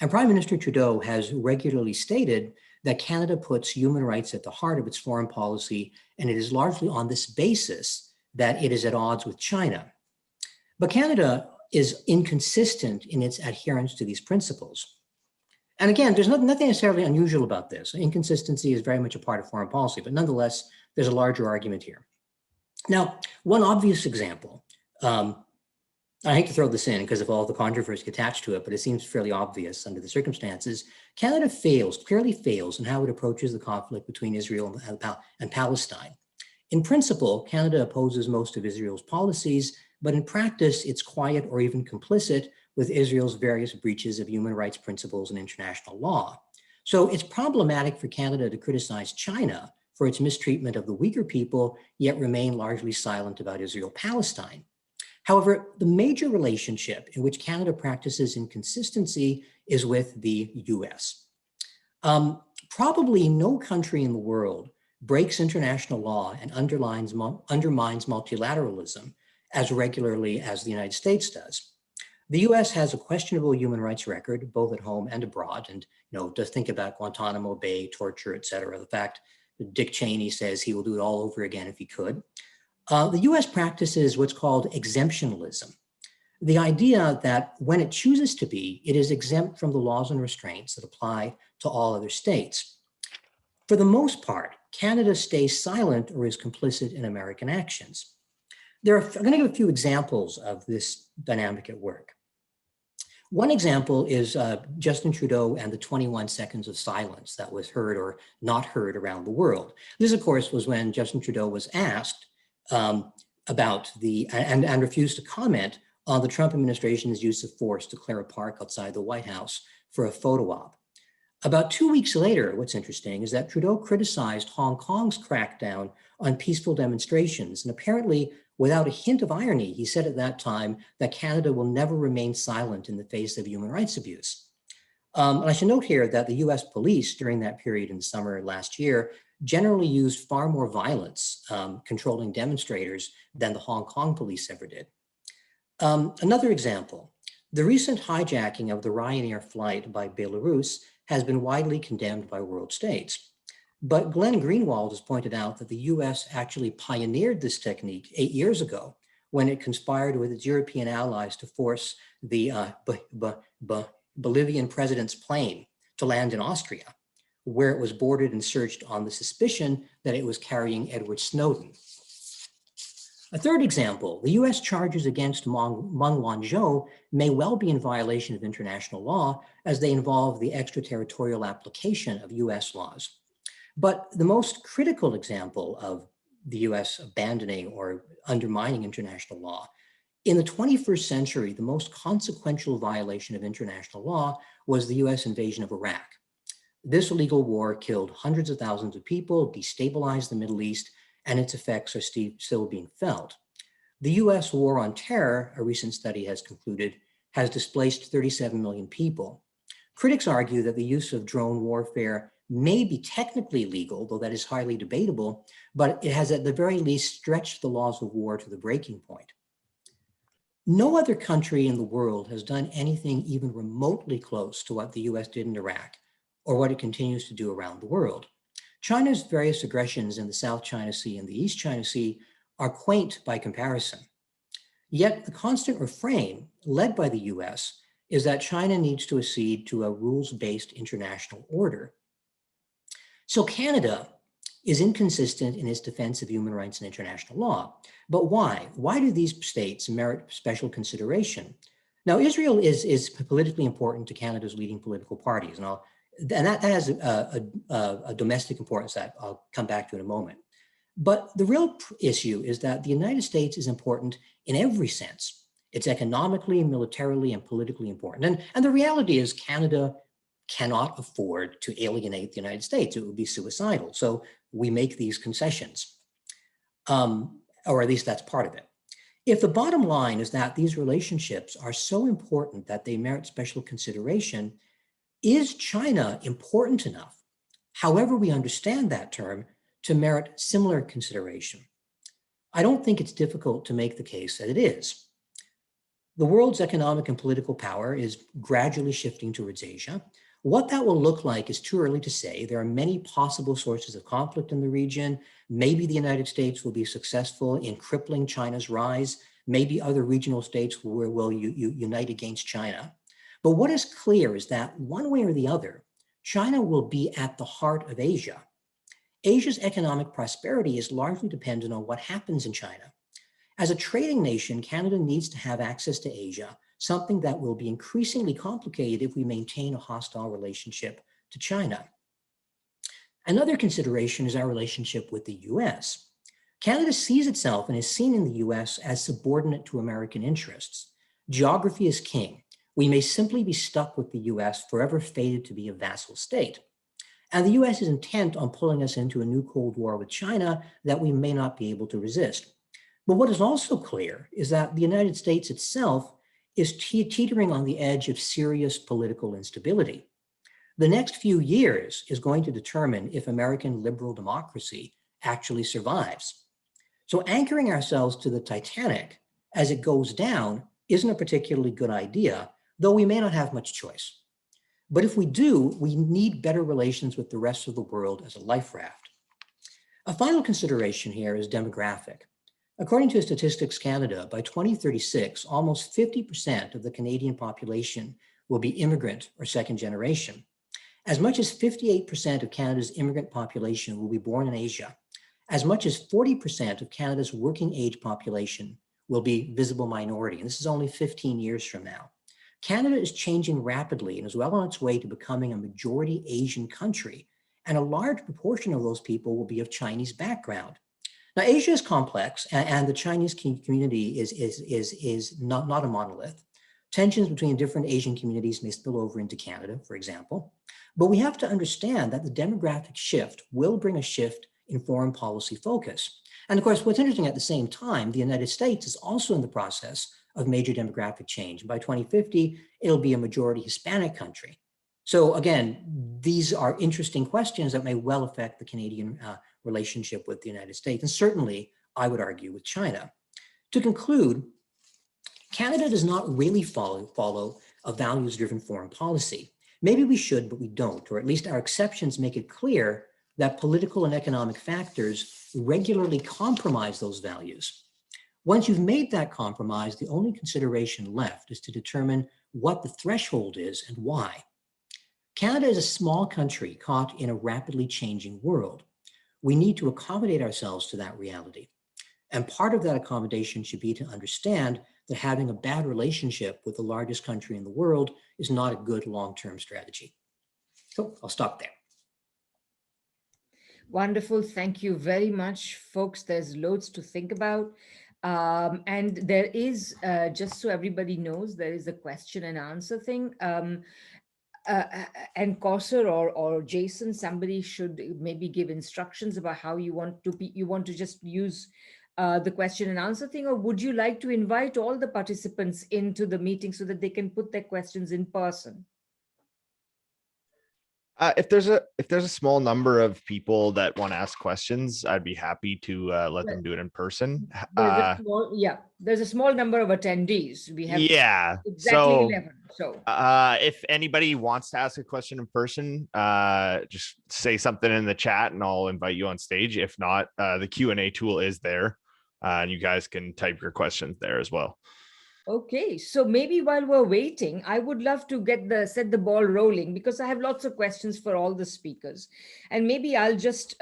And Prime Minister Trudeau has regularly stated that Canada puts human rights at the heart of its foreign policy, and it is largely on this basis that it is at odds with China. But Canada is inconsistent in its adherence to these principles. And again, there's nothing necessarily unusual about this. Inconsistency is very much a part of foreign policy, but nonetheless, there's a larger argument here. Now, one obvious example, I hate to throw this in because of all the controversy attached to it, but it seems fairly obvious under the circumstances. Canada clearly fails in how it approaches the conflict between Israel and Palestine. In principle, Canada opposes most of Israel's policies, but in practice, it's quiet or even complicit with Israel's various breaches of human rights principles and international law. So it's problematic for Canada to criticize China for its mistreatment of the Uyghur people, yet remain largely silent about Israel-Palestine. However, the major relationship in which Canada practices inconsistency is with the US. Probably no country in the world breaks international law and undermines multilateralism as regularly as the United States does. The US has a questionable human rights record, both at home and abroad. And just think about Guantanamo Bay, torture, et cetera. The fact that Dick Cheney says he will do it all over again if he could. The US practices what's called exemptionalism. The idea that when it chooses to be, it is exempt from the laws and restraints that apply to all other states. For the most part, Canada stays silent or is complicit in American actions. I'm going to give a few examples of this dynamic at work. One example is Justin Trudeau and the 21 seconds of silence that was heard or not heard around the world. This, of course, was when Justin Trudeau was asked about and refused to comment on the Trump administration's use of force to clear a park outside the White House for a photo op. About 2 weeks later, what's interesting is that Trudeau criticized Hong Kong's crackdown on peaceful demonstrations, and apparently without a hint of irony, he said at that time that Canada will never remain silent in the face of human rights abuse. And I should note here that the US police during that period in the summer last year generally used far more violence controlling demonstrators than the Hong Kong police ever did. Another example, the recent hijacking of the Ryanair flight by Belarus has been widely condemned by world states. But Glenn Greenwald has pointed out that the US actually pioneered this technique 8 years ago when it conspired with its European allies to force the Bolivian president's plane to land in Austria, where it was boarded and searched on the suspicion that it was carrying Edward Snowden. A third example, the US charges against Meng Wanzhou may well be in violation of international law as they involve the extraterritorial application of US laws. But the most critical example of the US abandoning or undermining international law, in the 21st century, the most consequential violation of international law was the US invasion of Iraq. This illegal war killed hundreds of thousands of people, destabilized the Middle East, and its effects are still being felt. The US war on terror, a recent study has concluded, has displaced 37 million people. Critics argue that the use of drone warfare may be technically legal, though that is highly debatable, but it has at the very least stretched the laws of war to the breaking point. No other country in the world has done anything even remotely close to what the US did in Iraq or what it continues to do around the world. China's various aggressions in the South China Sea and the East China Sea are quaint by comparison. Yet the constant refrain led by the US is that China needs to accede to a rules-based international order. So Canada is inconsistent in its defense of human rights and international law. But why? Why do these states merit special consideration? Now, Israel is politically important to Canada's leading political parties, and that has a domestic importance that I'll come back to in a moment. But the real issue is that the United States is important in every sense. It's economically, militarily, and politically important. And the reality is Canada cannot afford to alienate the United States. It would be suicidal. So we make these concessions, or at least that's part of it. If the bottom line is that these relationships are so important that they merit special consideration, is China important enough, however we understand that term, to merit similar consideration? I don't think it's difficult to make the case that it is. The world's economic and political power is gradually shifting towards Asia. What that will look like is too early to say. There are many possible sources of conflict in the region. Maybe the United States will be successful in crippling China's rise. Maybe other regional states will unite against China. But what is clear is that one way or the other, China will be at the heart of Asia. Asia's economic prosperity is largely dependent on what happens in China. As a trading nation, Canada needs to have access to Asia, something that will be increasingly complicated if we maintain a hostile relationship to China. Another consideration is our relationship with the US. Canada sees itself and is seen in the US as subordinate to American interests. Geography is king. We may simply be stuck with the US, forever fated to be a vassal state. And the US is intent on pulling us into a new Cold War with China that we may not be able to resist. But what is also clear is that the United States itself is teetering on the edge of serious political instability. The next few years is going to determine if American liberal democracy actually survives. So anchoring ourselves to the Titanic as it goes down isn't a particularly good idea, though we may not have much choice. But if we do, we need better relations with the rest of the world as a life raft. A final consideration here is demographic. According to Statistics Canada, by 2036, almost 50% of the Canadian population will be immigrant or second generation. As much as 58% of Canada's immigrant population will be born in Asia. As much as 40% of Canada's working age population will be visible minority, and this is only 15 years from now. Canada is changing rapidly and is well on its way to becoming a majority Asian country, and a large proportion of those people will be of Chinese background. Now, Asia is complex, and the Chinese community is not a monolith. Tensions between different Asian communities may spill over into Canada, for example. But we have to understand that the demographic shift will bring a shift in foreign policy focus. And of course, what's interesting at the same time, the United States is also in the process of major demographic change. By 2050, it'll be a majority Hispanic country. So again, these are interesting questions that may well affect the Canadian relationship with the United States, and certainly, I would argue, with China. To conclude, Canada does not really follow a values-driven foreign policy. Maybe we should, but we don't, or at least our exceptions make it clear that political and economic factors regularly compromise those values. Once you've made that compromise, the only consideration left is to determine what the threshold is and why. Canada is a small country caught in a rapidly changing world. We need to accommodate ourselves to that reality. And part of that accommodation should be to understand that having a bad relationship with the largest country in the world is not a good long-term strategy. So I'll stop there. Wonderful. Thank you very much, folks. There's loads to think about. And there is, just so everybody knows, there is a question and answer thing. And Corsair or Jason, somebody should maybe give instructions about how you want to just use the question and answer thing, or would you like to invite all the participants into the meeting so that they can put their questions in person? If there's a small number of people that want to ask questions, I'd be happy to let them do it in person. There's a small number of attendees. We have exactly So 11. So if anybody wants to ask a question in person, just say something in the chat and I'll invite you on stage. If not, the Q&A tool is there, and you guys can type your questions there as well. okay, so maybe while we're waiting, I would love to set the ball rolling, because I have lots of questions for all the speakers, and maybe I'll just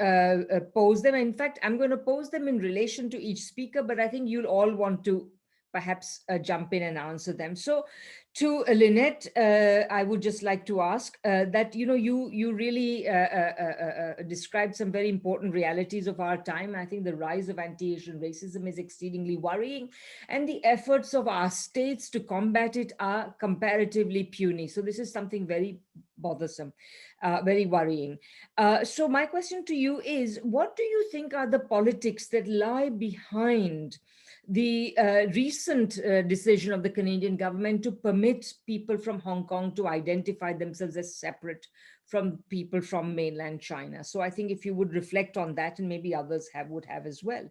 pose them. In fact, I'm going to pose them in relation to each speaker, but I think you'll all want to perhaps jump in and answer them. So to Lynette, I would just like to ask that, you really described some very important realities of our time. I think the rise of anti-Asian racism is exceedingly worrying, and the efforts of our states to combat it are comparatively puny. So this is something very bothersome, very worrying. So my question to you is, what do you think are the politics that lie behind the recent decision of the Canadian government to permit people from Hong Kong to identify themselves as separate from people from mainland China? So I think if you would reflect on that, and maybe others would have as well.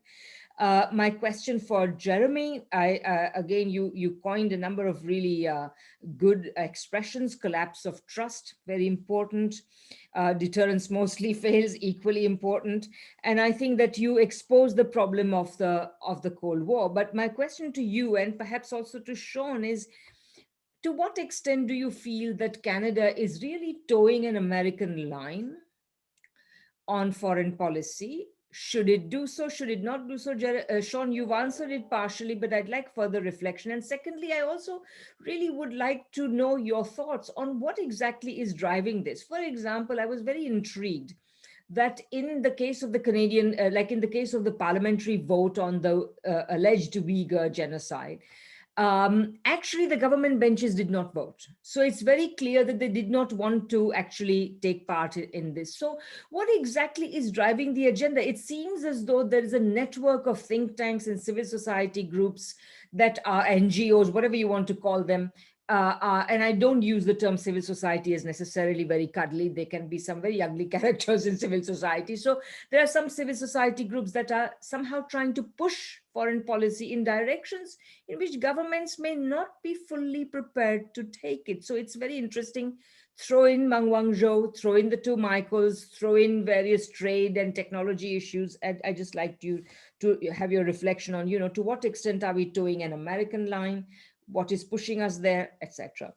My question for Jeremy, again, you coined a number of really good expressions: collapse of trust, very important. Deterrence mostly fails, equally important. And I think that you expose the problem of the Cold War. But my question to you, and perhaps also to Shaun, is, to what extent do you feel that Canada is really towing an American line on foreign policy? Should it do so? Should it not do so? Shaun, you've answered it partially, but I'd like further reflection. And secondly, I also really would like to know your thoughts on what exactly is driving this. For example, I was very intrigued that in the case of the Canadian, like in the case of the parliamentary vote on the alleged Uyghur genocide, actually the government benches did not vote. So it's very clear that they did not want to actually take part in this. So what exactly is driving the agenda? It seems as though there is a network of think tanks and civil society groups that are NGOs, whatever you want to call them. And I don't use the term civil society as necessarily very cuddly. There can be some very ugly characters in civil society. So there are some civil society groups that are somehow trying to push foreign policy in directions in which governments may not be fully prepared to take it. So it's very interesting. Throw in Meng Wanzhou, throw in the two Michaels, throw in various trade and technology issues. And I just like you to have your reflection on, to what extent are we towing an American line? What is pushing us there, etc.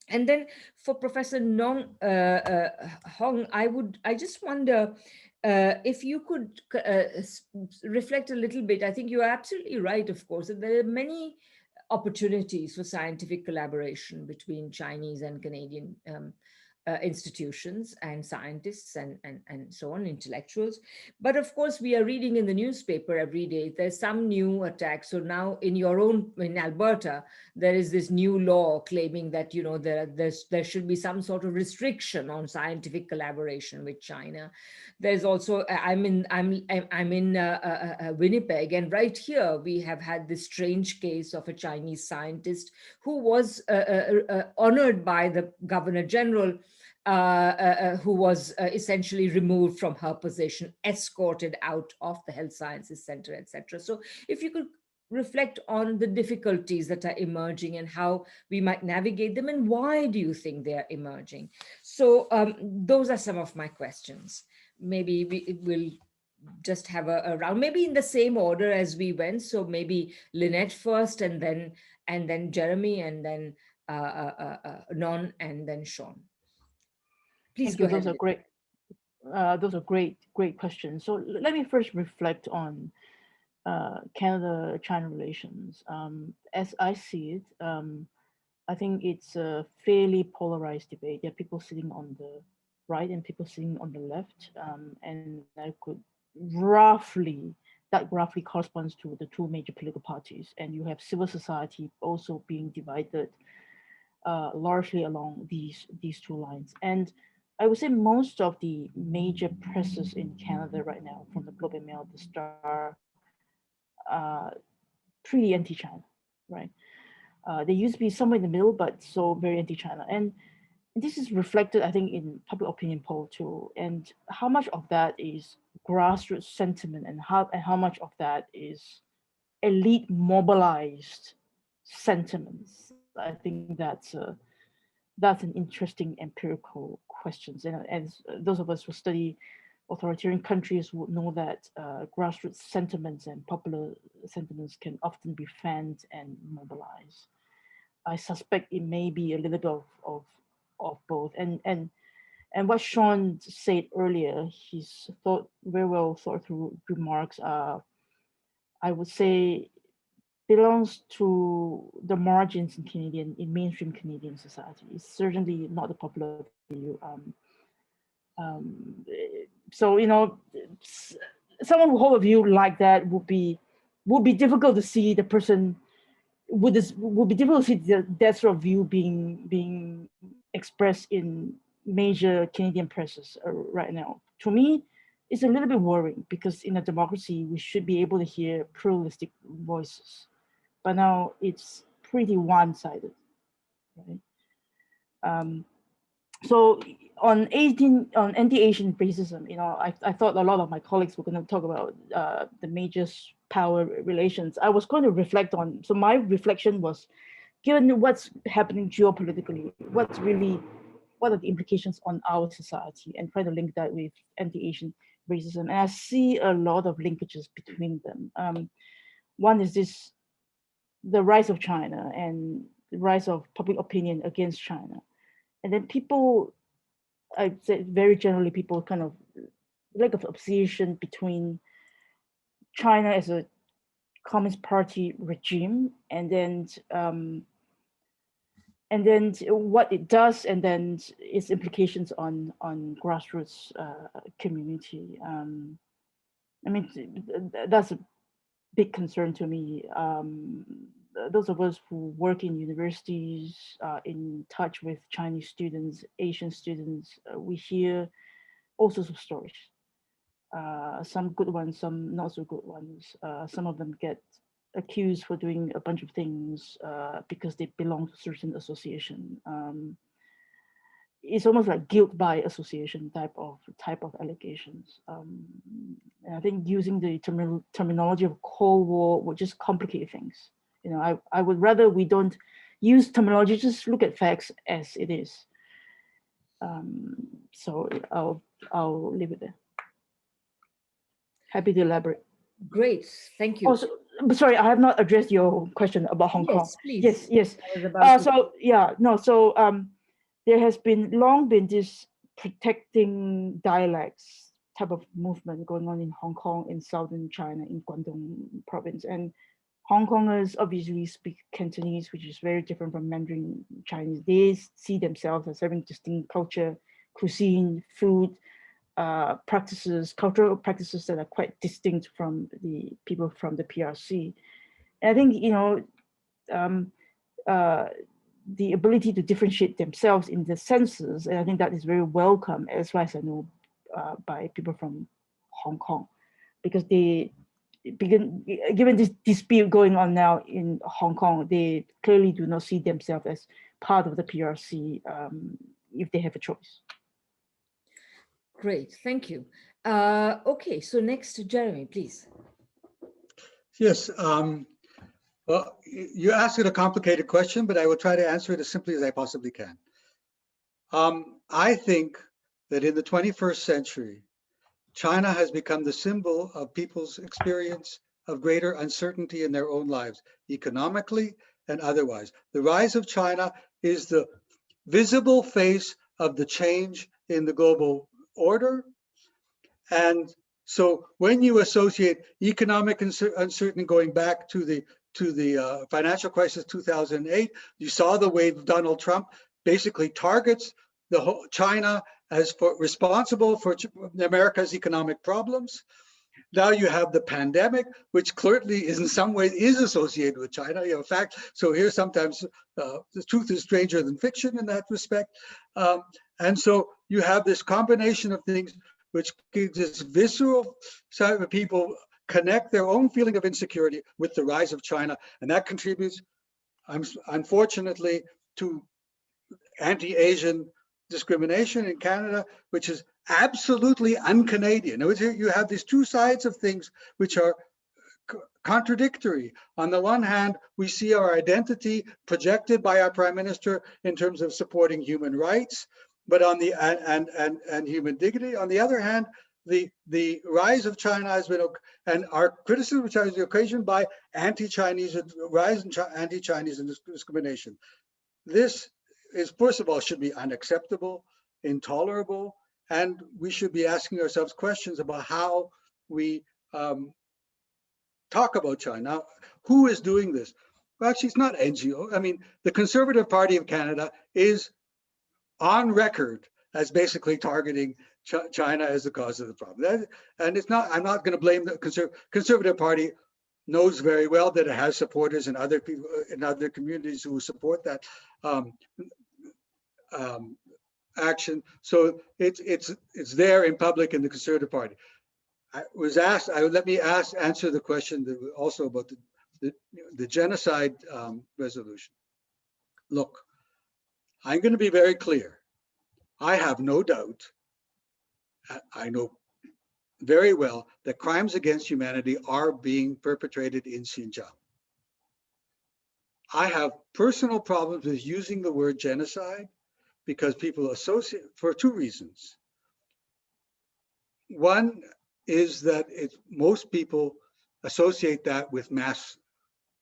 And then for Professor Nong Hong, I just wonder if you could reflect a little bit. I think you are absolutely right, of course, that there are many opportunities for scientific collaboration between Chinese and Canadian institutions and scientists and so on, intellectuals. But of course, we are reading in the newspaper every day, there's some new attack. So now in Alberta, there is this new law claiming that, there should be some sort of restriction on scientific collaboration with China. There's also, I'm in Winnipeg, and right here we have had this strange case of a Chinese scientist who was honored by the Governor General, who was essentially removed from her position, escorted out of the Health Sciences Center, etc. So if you could reflect on the difficulties that are emerging and how we might navigate them, and why do you think they are emerging? So those are some of my questions. Maybe we will just have a round, maybe in the same order as we went. So maybe Lynette first, and then Jeremy, and then Non, and then Shaun. Please go ahead. Those are great. Those are great questions. So let me first reflect on Canada-China relations. As I see it, I think it's a fairly polarized debate. There are people sitting on the right and people sitting on the left, and I could that roughly corresponds to the two major political parties. And you have civil society also being divided largely along these two lines. And I would say most of the major presses in Canada right now, from the Globe and Mail, the Star, pretty anti-China, right? They used to be somewhere in the middle, but so very anti-China. And this is reflected, I think, in public opinion poll too, and how much of that is grassroots sentiment, and how much of that is elite mobilized sentiments. I think that's an interesting empirical question, and those of us who study authoritarian countries would know that grassroots sentiments and popular sentiments can often be fanned and mobilized. I suspect it may be a little bit of both. And what Shaun said earlier, his very well thought through remarks, I would say, belongs to the margins in mainstream Canadian society. It's certainly not the popular view. So someone who hold a view like that would be difficult to see the person would be difficult to see that sort of view being expressed in major Canadian presses right now. To me, it's a little bit worrying, because in a democracy we should be able to hear pluralistic voices, but now it's pretty one-sided, right? So on anti-Asian racism, I thought a lot of my colleagues were going to talk about the major power relations. I was going to reflect on, so my reflection was, given what's happening geopolitically, what are the implications on our society, and try to link that with anti-Asian racism. And I see a lot of linkages between them. One is the rise of China and the rise of public opinion against China. And then people, I'd say very generally, people kind of lack of appreciation between China as a Communist Party regime, and then what it does, and then its implications on grassroots community. I mean, that's a big concern to me. Those of us who work in universities, in touch with Chinese students, Asian students, we hear all sorts of stories. Some good ones, some not so good ones. Some of them get accused for doing a bunch of things because they belong to a certain association. It's almost like guilt by association type of allegations. And I think using the terminology of Cold War would just complicate things. I would rather we don't use terminology, just look at facts as it is. So I'll leave it there. Happy to elaborate. Great, thank you. Also, sorry, I have not addressed your question about Hong Kong. Yes, please. Yes. There has long been this protecting dialects type of movement going on in Hong Kong, in southern China, in Guangdong province. And Hong Kongers obviously speak Cantonese, which is very different from Mandarin Chinese. They see themselves as having distinct culture, cuisine, food, cultural practices that are quite distinct from the people from the PRC. And I think, the ability to differentiate themselves in the senses, and I think that is very welcome, as far as I know, by people from Hong Kong, because given this dispute going on now in Hong Kong, they clearly do not see themselves as part of the PRC if they have a choice. Great, thank you. Okay, so next, Jeremy, please. Yes, well, you asked it a complicated question, but I will try to answer it as simply as I possibly can. I think that in the 21st century, China has become the symbol of people's experience of greater uncertainty in their own lives, economically and otherwise. The rise of China is the visible face of the change in the global order. And so when you associate economic uncertainty going back to the financial crisis 2008, you saw the way Donald Trump basically targets the whole China as responsible for America's economic problems. Now you have the pandemic, which clearly is in some ways is associated with China. In fact, so here sometimes the truth is stranger than fiction in that respect. And so you have this combination of things which gives this visceral side of people connect their own feeling of insecurity with the rise of China. And that contributes, unfortunately, to anti-Asian discrimination in Canada, which is absolutely un-Canadian. You have these two sides of things which are contradictory. On the one hand, we see our identity projected by our Prime Minister in terms of supporting human rights, but on the and human dignity. On the other hand, the rise of China has been, and our criticism of China is occasioned by anti-Chinese rise in anti-Chinese discrimination. This is, first of all, should be unacceptable, intolerable, and we should be asking ourselves questions about how we talk about China. Now, who is doing this? Well, actually, it's not NGO. I mean, the Conservative Party of Canada is on record as basically targeting China as the cause of the problem. And it's not, I'm not going to blame the Conservative Party. Knows very well that it has supporters and other people in other communities who support that action. So it's there in public in the Conservative Party. I was asked. Let me answer the question that also about the genocide resolution. Look, I'm going to be very clear. I have no doubt. I know very well that crimes against humanity are being perpetrated in Xinjiang. I have personal problems with using the word genocide because people associate, for two reasons. One is that most people associate that with mass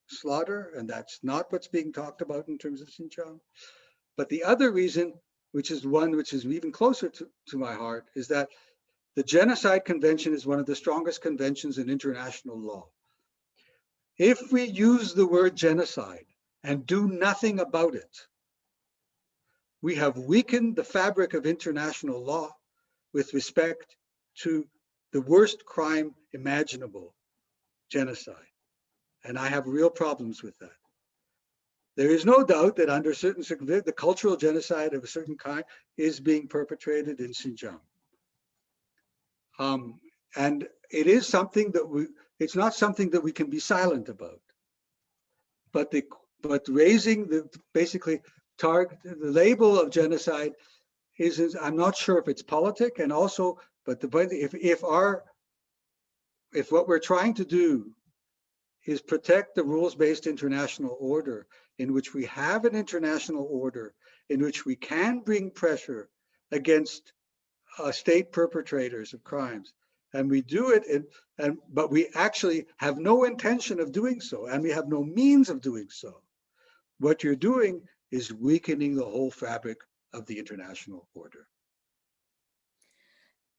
slaughter, and that's not what's being talked about in terms of Xinjiang. But the other reason, which is one which is even closer to my heart, is that the Genocide Convention is one of the strongest conventions in international law. If we use the word genocide and do nothing about it, we have weakened the fabric of international law with respect to the worst crime imaginable, genocide. And I have real problems with that. There is no doubt that under certain circumstances, the cultural genocide of a certain kind is being perpetrated in Xinjiang. And it is something that it's not something that we can be silent about. But raising basically the label of genocide is I'm not sure if it's politic, and also, but if what we're trying to do is protect the rules-based international order, in which we have an international order, in which we can bring pressure against state perpetrators of crimes, and we do it, but we actually have no intention of doing so, and we have no means of doing so. What you're doing is weakening the whole fabric of the international order.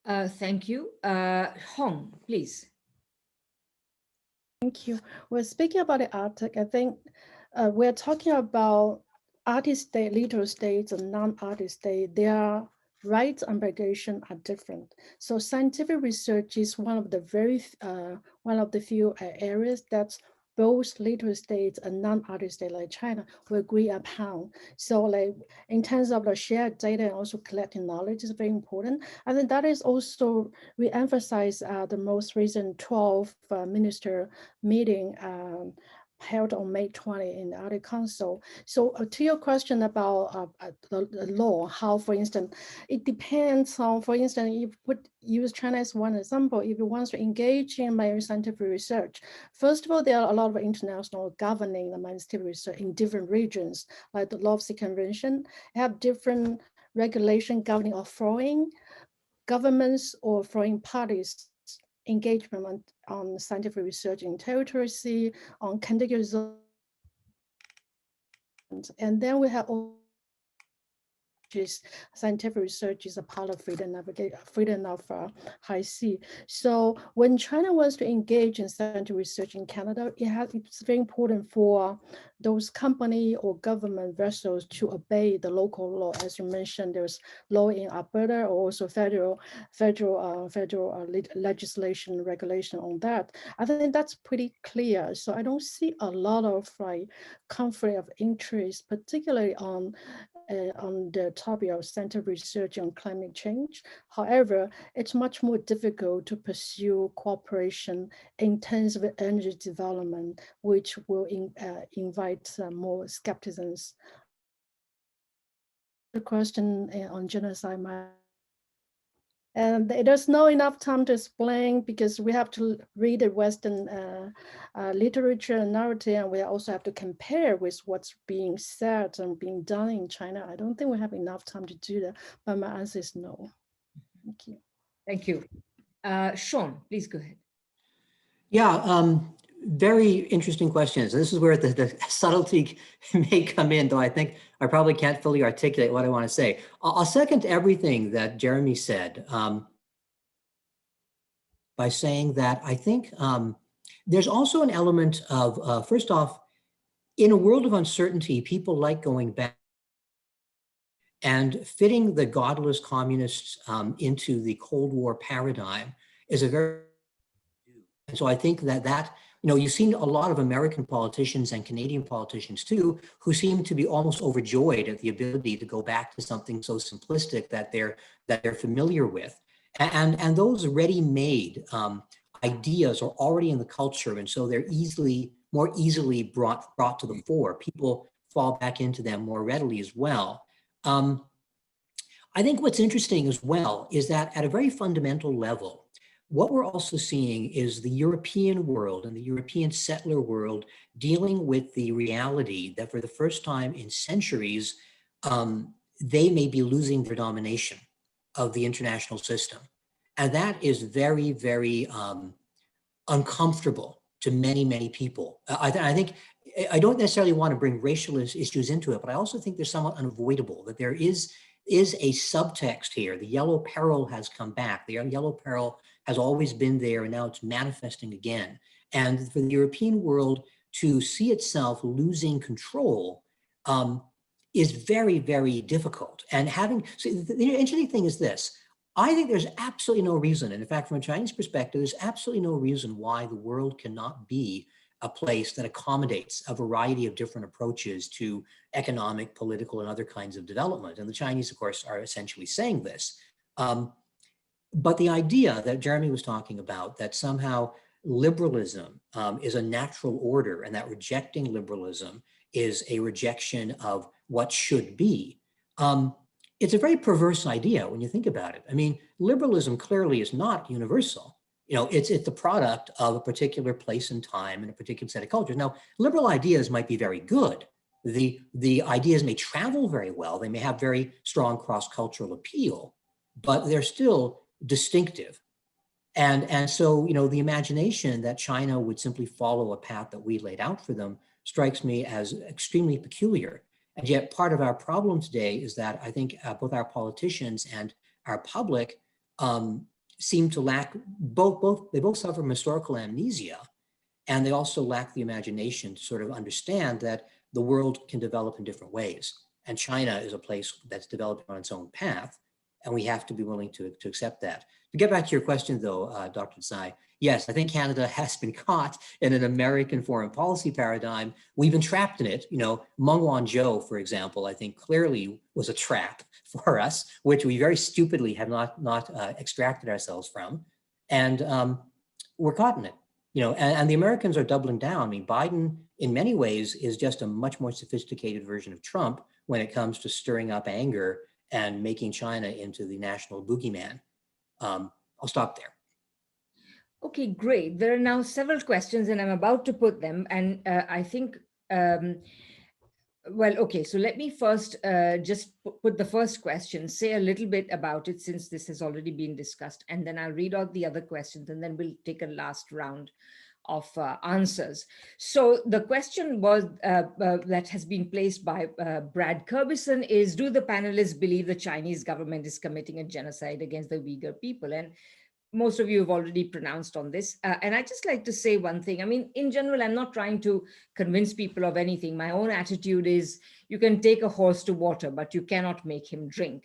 Thank you. Hong, please. Thank you. We're speaking about the Arctic. I think we're talking about artist state, literal states, and non-artist state. Their rights and obligation are different. So scientific research is one of the few areas that both literal states and non-artist states like China will agree upon. So like in terms of the shared data and also collecting knowledge is very important. I think that is also, we emphasize the most recent 12th minister meeting held on May 20 in the Arctic Council. So to your question about the law, how, for instance, it depends on, for instance, if we use China as one example, if it wants to engage in marine scientific research, first of all, there are a lot of international governing the marine scientific research in different regions, like the Law of Sea Convention, have different regulation governing of foreign governments or foreign parties engagement on scientific research in territory sea, on contiguous zones. And then we have all scientific research is a part of freedom of high sea. So when China wants to engage in scientific research in Canada, it's very important for those company or government vessels to obey the local law. As you mentioned, there's law in Alberta, or also federal legislation regulation on that. I think that's pretty clear. So I don't see a lot of conflict of interest, particularly on the topic of scientific research on climate change. However, it's much more difficult to pursue cooperation in terms of energy development, which will invite more skepticism question on genocide. And there's not enough time to explain because we have to read the Western literature and narrative, and we also have to compare with what's being said and being done in China. I don't think we have enough time to do that, but my answer is no. Thank you. Thank you. Shaun, please go ahead. Yeah, very interesting questions. This is where the subtlety may come in, though I think I probably can't fully articulate what I want to say. I'll second everything that Jeremy said by saying that I think there's also an element of, first off, in a world of uncertainty, people like going back and fitting the godless communists into the Cold War paradigm is a very, and so I think that you've seen a lot of American politicians and Canadian politicians too, who seem to be almost overjoyed at the ability to go back to something so simplistic that they're familiar with. And those ready-made ideas are already in the culture, and so they're more easily brought to the fore. People fall back into them more readily as well. I think what's interesting as well is that at a very fundamental level, what we're also seeing is the European world and the European settler world dealing with the reality that for the first time in centuries, they may be losing their domination of the international system. And that is very, very uncomfortable to many, many people. I think I don't necessarily want to bring racial issues into it, but I also think they're somewhat unavoidable, that there is a subtext here. The yellow peril has come back. The yellow peril has always been there, and now it's manifesting again. And for the European world to see itself losing control is very, very difficult. And so the interesting thing is this: I think there's absolutely no reason, and in fact, from a Chinese perspective, there's absolutely no reason why the world cannot be a place that accommodates a variety of different approaches to economic, political, and other kinds of development. And the Chinese, of course, are essentially saying this. But the idea that Jeremy was talking about, that somehow liberalism is a natural order and that rejecting liberalism is a rejection of what should be, it's a very perverse idea when you think about it. I mean, liberalism clearly is not universal. It's the product of a particular place and time and a particular set of cultures. Now, liberal ideas might be very good. The ideas may travel very well. They may have very strong cross-cultural appeal, but they're still distinctive. And so, the imagination that China would simply follow a path that we laid out for them strikes me as extremely peculiar. And yet part of our problem today is that I think both our politicians and our public seem to lack, they both suffer from historical amnesia, and they also lack the imagination to sort of understand that the world can develop in different ways. And China is a place that's developing on its own path, and we have to be willing to accept that. To get back to your question though, Dr. Desai, yes, I think Canada has been caught in an American foreign policy paradigm. We've been trapped in it. Meng Wanzhou, for example, I think clearly was a trap for us, which we very stupidly have not extracted ourselves from. And we're caught in it, and the Americans are doubling down. I mean, Biden in many ways is just a much more sophisticated version of Trump when it comes to stirring up anger and making China into the national boogeyman. I'll stop there. Okay, great. There are now several questions and I'm about to put them. And I think, well, okay, so let me first just put the first question, say a little bit about it since this has already been discussed, and then I'll read out the other questions and then we'll take a last round of answers. So the question was that has been placed by Brad Curbison is, do the panelists believe the Chinese government is committing a genocide against the Uyghur people? And most of you have already pronounced on this. And I'd just like to say one thing. I mean, in general, I'm not trying to convince people of anything. My own attitude is you can take a horse to water, but you cannot make him drink.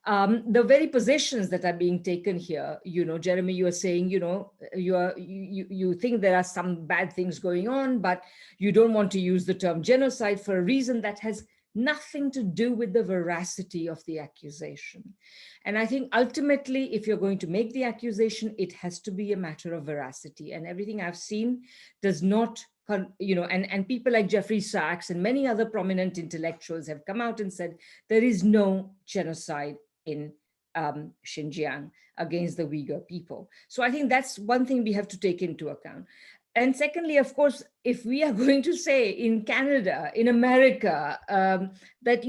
The very positions that are being taken here, Jeremy, you are saying, you think there are some bad things going on, but you don't want to use the term genocide for a reason that has nothing to do with the veracity of the accusation. And I think ultimately, if you're going to make the accusation, it has to be a matter of veracity. And everything I've seen does not and people like Jeffrey Sachs and many other prominent intellectuals have come out and said there is no genocide in Xinjiang against the Uyghur people. So I think that's one thing we have to take into account. And secondly, of course, if we are going to say in Canada, in America, that,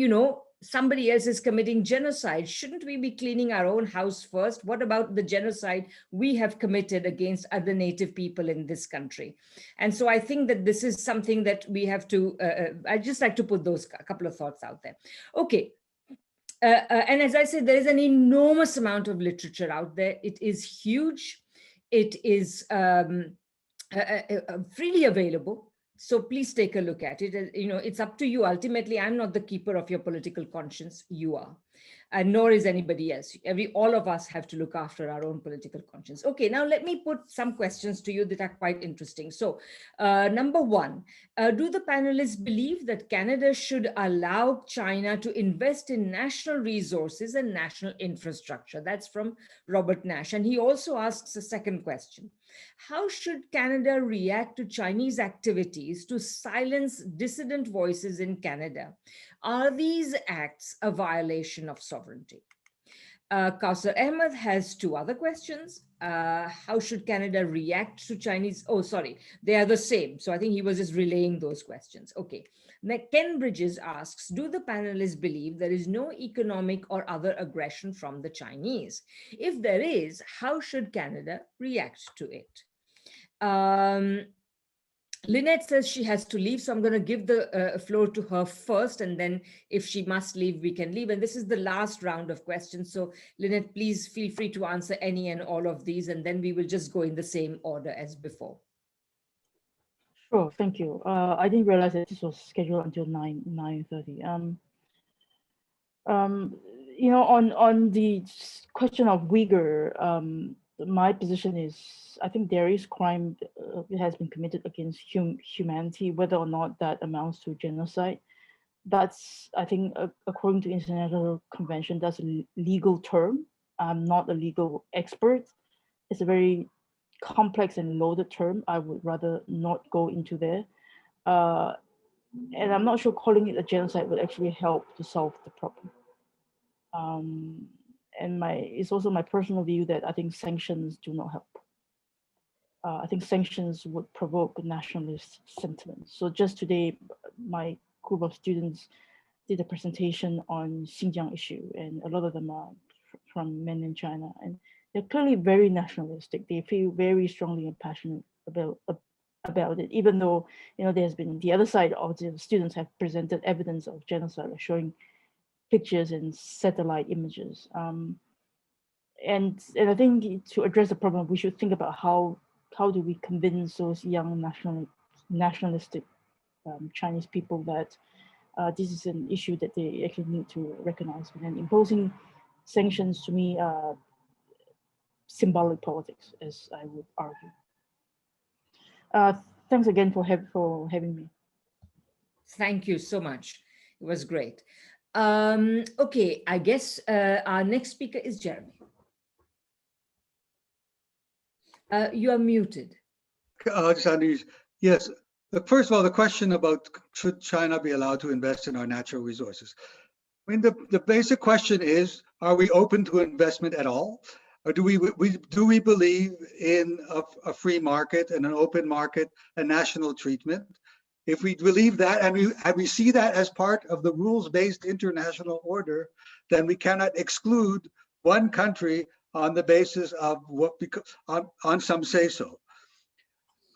somebody else is committing genocide, shouldn't we be cleaning our own house first? What about the genocide we have committed against other Native people in this country? And so I think that this is something that we have to, I'd just like to put those a couple of thoughts out there. Okay. And as I said, there is an enormous amount of literature out there. It is huge. It is freely available. So please take a look at it. It's up to you. Ultimately, I'm not the keeper of your political conscience. You are. And nor is anybody else. All of us have to look after our own political conscience. Okay, now let me put some questions to you that are quite interesting. So number one, do the panelists believe that Canada should allow China to invest in national resources and national infrastructure? That's from Robert Nash. And he also asks a second question. How should Canada react to Chinese activities to silence dissident voices in Canada? Are these acts a violation of sovereignty? Kausar Ahmed has two other questions. How should Canada react to Chinese? Oh, sorry, they are the same. So I think he was just relaying those questions. Okay. Now, Ken Bridges asks, do the panelists believe there is no economic or other aggression from the Chinese? If there is, how should Canada react to it? Lynette says she has to leave, so I'm going to give the floor to her first, and then if she must leave, we can leave. And this is the last round of questions. So Lynette, please feel free to answer any and all of these, and then we will just go in the same order as before. Sure, thank you. I didn't realize that this was scheduled until 9:30. On the question of Uyghur, my position is, I think there is crime that has been committed against humanity, whether or not that amounts to genocide. That's, I think, according to international convention, that's a legal term. I'm not a legal expert. It's a very complex and loaded term. I would rather not go into there. And I'm not sure calling it a genocide would actually help to solve the problem. And it's also my personal view that I think sanctions do not help. I think sanctions would provoke nationalist sentiments. So just today, my group of students did a presentation on Xinjiang issue, and a lot of them are from mainland China, and they're clearly very nationalistic. They feel very strongly and passionate about it, even though there's been the other side of the students have presented evidence of genocide, showing pictures and satellite images. And I think to address the problem, we should think about how do we convince those young nationalistic Chinese people that this is an issue that they actually need to recognize. And imposing sanctions, to me, symbolic politics, as I would argue. Thanks again for having me. Thank you so much. It was great. Okay, I guess our next speaker is Jeremy. You are muted. Yes. First of all, the question about should China be allowed to invest in our natural resources? I mean, the basic question is, are we open to investment at all? Or do we believe in a free market and an open market and national treatment? If we believe that and we see that as part of the rules-based international order, then we cannot exclude one country on the basis of on some say-so.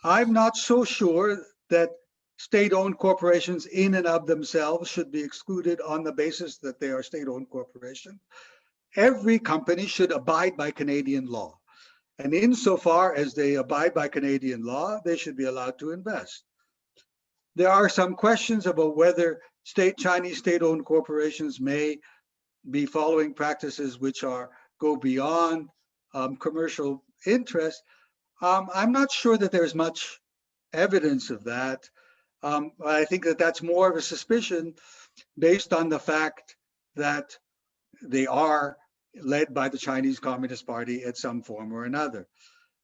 I'm not so sure that state-owned corporations in and of themselves should be excluded on the basis that they are state-owned corporations. Every company should abide by Canadian law. And insofar as they abide by Canadian law, they should be allowed to invest. There are some questions about whether Chinese state-owned corporations may be following practices which go beyond commercial interest. I'm not sure that there's much evidence of that. I think that that's more of a suspicion based on the fact that they are led by the Chinese Communist Party at some form or another.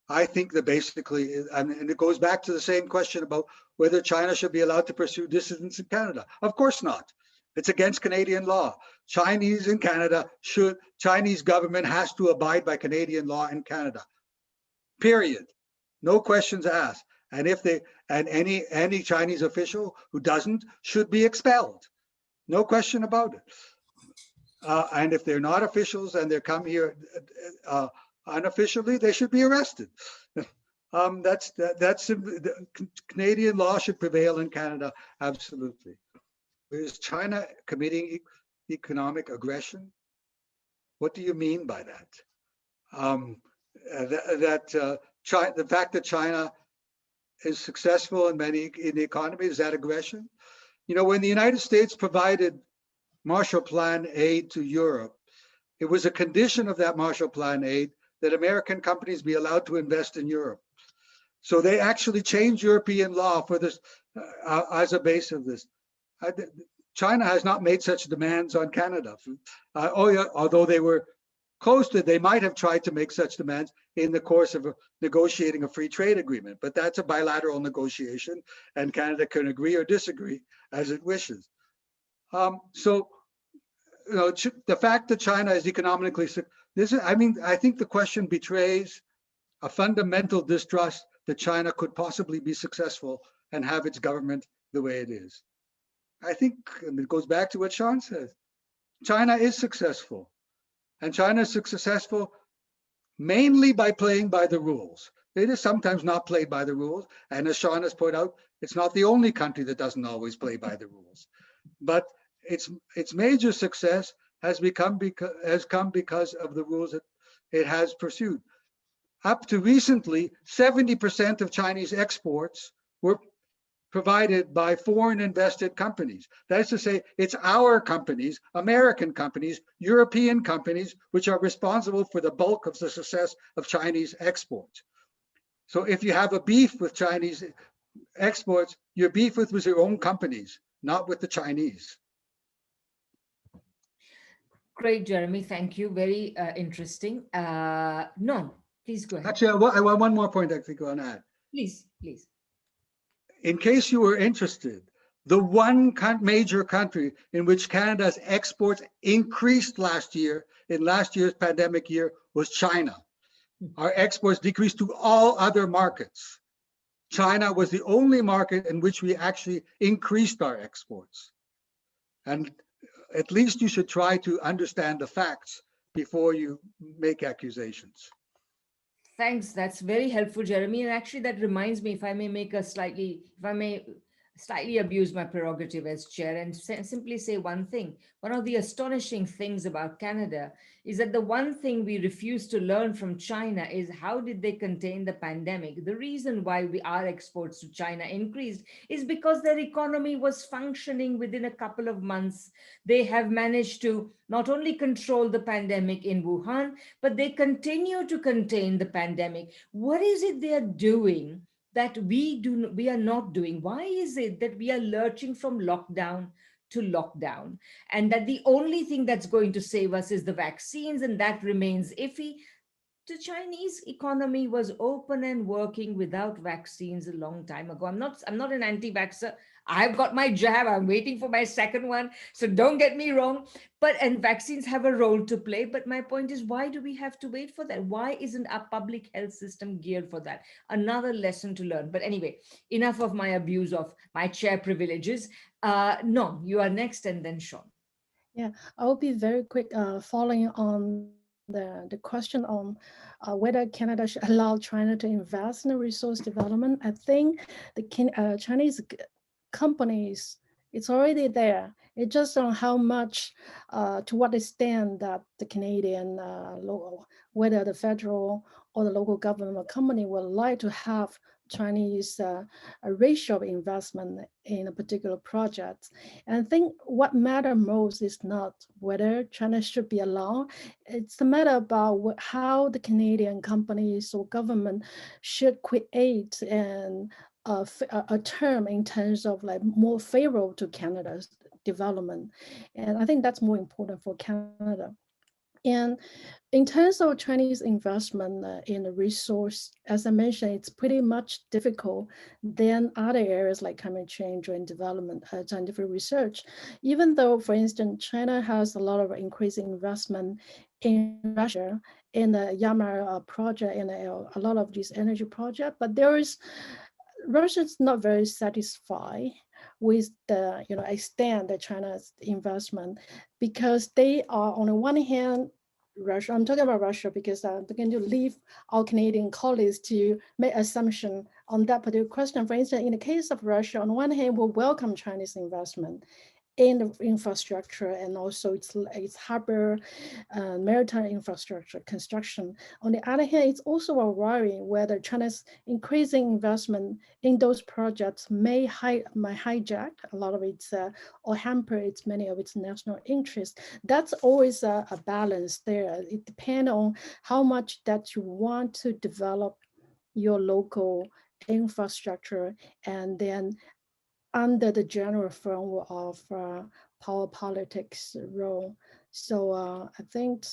I think that basically, and it goes back to the same question about whether China should be allowed to pursue dissidents in Canada. Of course not. It's against Canadian law. Chinese in Canada Chinese government has to abide by Canadian law in Canada. Period. No questions asked. And any Chinese official who doesn't should be expelled. No question about it. And if they're not officials and they come here unofficially, they should be arrested. Canadian law should prevail in Canada, absolutely. Is China committing economic aggression? What do you mean by that? The fact that China is successful in the economy, is that aggression? You know, when the United States provided Marshall Plan aid to Europe, it was a condition of that Marshall Plan aid that American companies be allowed to invest in Europe. So they actually changed European law for this as a base of this. China has not made such demands on Canada. Although they were close to it, they might have tried to make such demands in the course of negotiating a free trade agreement, but that's a bilateral negotiation and Canada can agree or disagree as it wishes. So, you know, the fact that China is economically, I think the question betrays a fundamental distrust that China could possibly be successful and have its government the way it is. I think it goes back to what Shaun says. China is successful, and China is successful mainly by playing by the rules. It is sometimes not played by the rules, and as Shaun has pointed out, it's not the only country that doesn't always play by the rules. But its major success has come because of the rules that it has pursued. Up to recently, 70% of Chinese exports were provided by foreign invested companies. That is to say, it's our companies, American companies, European companies, which are responsible for the bulk of the success of Chinese exports. So if you have a beef with Chinese exports, your beef with your own companies, not with the Chinese. Great, Jeremy. Thank you. Very interesting. No, please go ahead. Actually, I want one more point I think I want to add. Please, please. In case you were interested, the one major country in which Canada's exports increased last year, in last year's pandemic year, was China. Our exports decreased to all other markets. China was the only market in which we actually increased our exports. And at least you should try to understand the facts before you make accusations. Thanks. That's very helpful, Jeremy. And actually, that reminds me, if I may slightly abuse my prerogative as chair and simply say one thing. One of the astonishing things about Canada is that the one thing we refuse to learn from China is how did they contain the pandemic? The reason why our exports to China increased is because their economy was functioning within a couple of months. They have managed to not only control the pandemic in Wuhan, but they continue to contain the pandemic. What is it they are doing that we are not doing? Why is it that we are lurching from lockdown to lockdown, and that the only thing that's going to save us is the vaccines, and that remains iffy? The Chinese economy was open and working without vaccines a long time ago. I'm not an anti-vaxxer. I've got my jab. I'm waiting for my second one. So don't get me wrong. And vaccines have a role to play. But my point is, why do we have to wait for that? Why isn't our public health system geared for that? Another lesson to learn. But anyway, enough of my abuse of my chair privileges. Nong, you are next, and then Shaun. Yeah, I will be very quick, following on the question on whether Canada should allow China to invest in the resource development. I think the Chinese companies, it's already there. It just on how much, to what extent that the Canadian, whether the federal or the local government or company would like to have Chinese a ratio of investment in a particular project. And I think what matters most is not whether China should be allowed. It's a matter about how the Canadian companies or government should create a term in terms of like more favorable to Canada's development. And I think that's more important for Canada. And in terms of Chinese investment in the resource, as I mentioned, it's pretty much difficult than other areas like climate change or in development, scientific research. Even though, for instance, China has a lot of increasing investment in Russia, in the Yamar project, and a lot of these energy projects, but Russia's not very satisfied with the extent that China's investment, because they are on the one hand, Russia, I'm talking about Russia because I'm going to leave our Canadian colleagues to make assumption on that particular question. For instance, in the case of Russia, on one hand, will welcome Chinese investment in the infrastructure and also its harbor, maritime infrastructure construction. On the other hand, it's also a worry whether China's increasing investment in those projects may hijack a lot of its or hamper many of its national interests. That's always a balance there. It depends on how much that you want to develop your local infrastructure, and then under the general framework of power politics role. So I think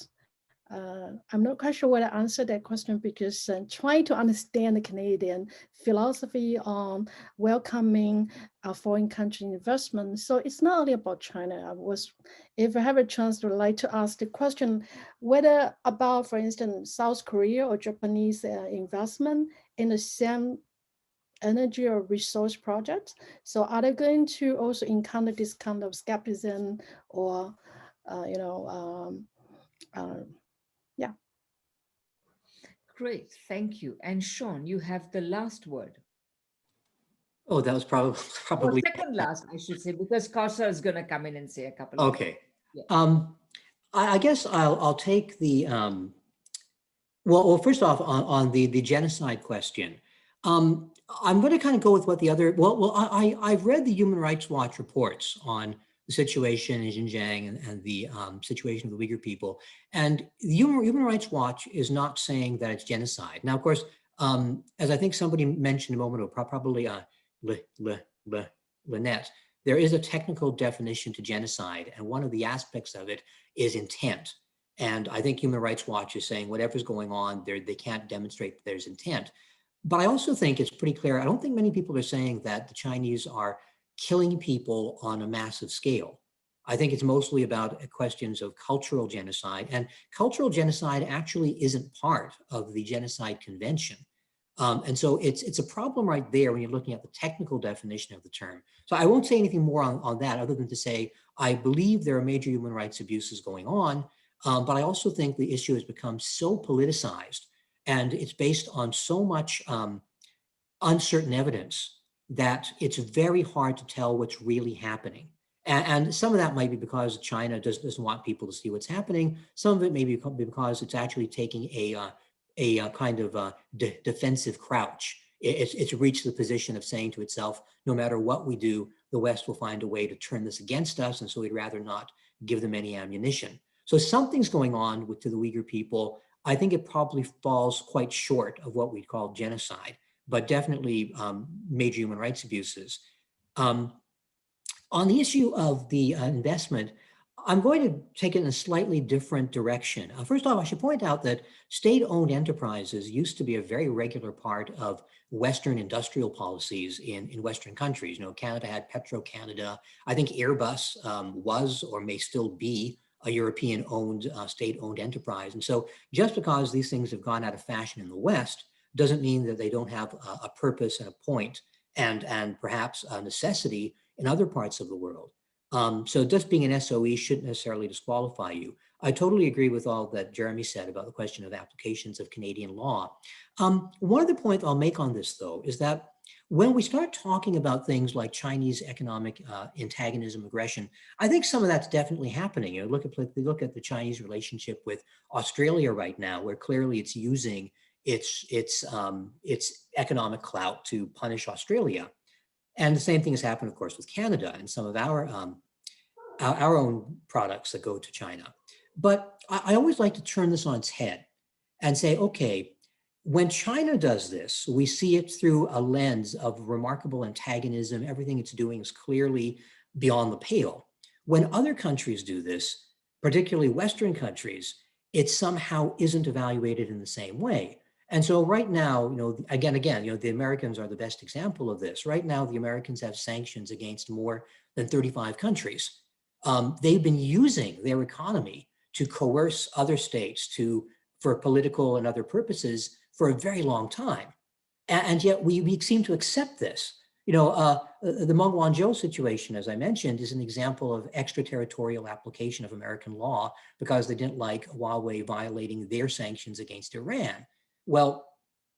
I'm not quite sure whether I answered that question, because trying to understand the Canadian philosophy on welcoming a foreign country investment. So it's not only about China. If I have a chance, would like to ask the question whether about, for instance, South Korea or Japanese investment in the same energy or resource projects. So are they going to also encounter this kind of skepticism or, yeah. Great, thank you. And Shaun, you have the last word. Oh, that was probably Or second last, I should say, because Kaushal is going to come in and say a couple of okay. Yeah. I guess I'll take the well, first off, on the genocide question, I'm going to kind of go with what the other, I've read the Human Rights Watch reports on the situation in Xinjiang and the situation of the Uyghur people. And the Human Rights Watch is not saying that it's genocide. Now, of course, as I think somebody mentioned a moment ago, probably Lynette, there is a technical definition to genocide. And one of the aspects of it is intent. And I think Human Rights Watch is saying whatever's going on, they can't demonstrate that there's intent. But I also think it's pretty clear. I don't think many people are saying that the Chinese are killing people on a massive scale. I think it's mostly about questions of cultural genocide. And cultural genocide actually isn't part of the Genocide Convention. And so it's a problem right there when you're looking at the technical definition of the term. So I won't say anything more on that other than to say, I believe there are major human rights abuses going on, but I also think the issue has become so politicized and it's based on so much uncertain evidence that it's very hard to tell what's really happening. And some of that might be because China doesn't want people to see what's happening. Some of it may be because it's actually taking a kind of defensive crouch. It's reached the position of saying to itself, no matter what we do, the West will find a way to turn this against us. And so we'd rather not give them any ammunition. So something's going on to the Uyghur people. I think it probably falls quite short of what we'd call genocide, but definitely major human rights abuses. On the issue of the investment, I'm going to take it in a slightly different direction. First off, I should point out that state-owned enterprises used to be a very regular part of Western industrial policies in Western countries. You know, Canada had Petro-Canada. I think Airbus was or may still be a European-owned, state-owned enterprise. And so just because these things have gone out of fashion in the West doesn't mean that they don't have a purpose and a point and perhaps a necessity in other parts of the world. So just being an SOE shouldn't necessarily disqualify you. I totally agree with all that Jeremy said about the question of applications of Canadian law. One other point I'll make on this, though, is that when we start talking about things like Chinese economic antagonism, aggression, I think some of that's definitely happening. You know, look at the Chinese relationship with Australia right now, where clearly it's using its economic clout to punish Australia. And the same thing has happened, of course, with Canada and some of our own products that go to China. But I always like to turn this on its head and say, okay, when China does this, we see it through a lens of remarkable antagonism. Everything it's doing is clearly beyond the pale. When other countries do this, particularly Western countries, it somehow isn't evaluated in the same way. And so right now, again, the Americans are the best example of this. Right now, the Americans have sanctions against more than 35 countries. They've been using their economy to coerce other states for political and other purposes for a very long time. And yet we seem to accept this. The Guangzhou situation, as I mentioned, is an example of extraterritorial application of American law because they didn't like Huawei violating their sanctions against Iran. Well,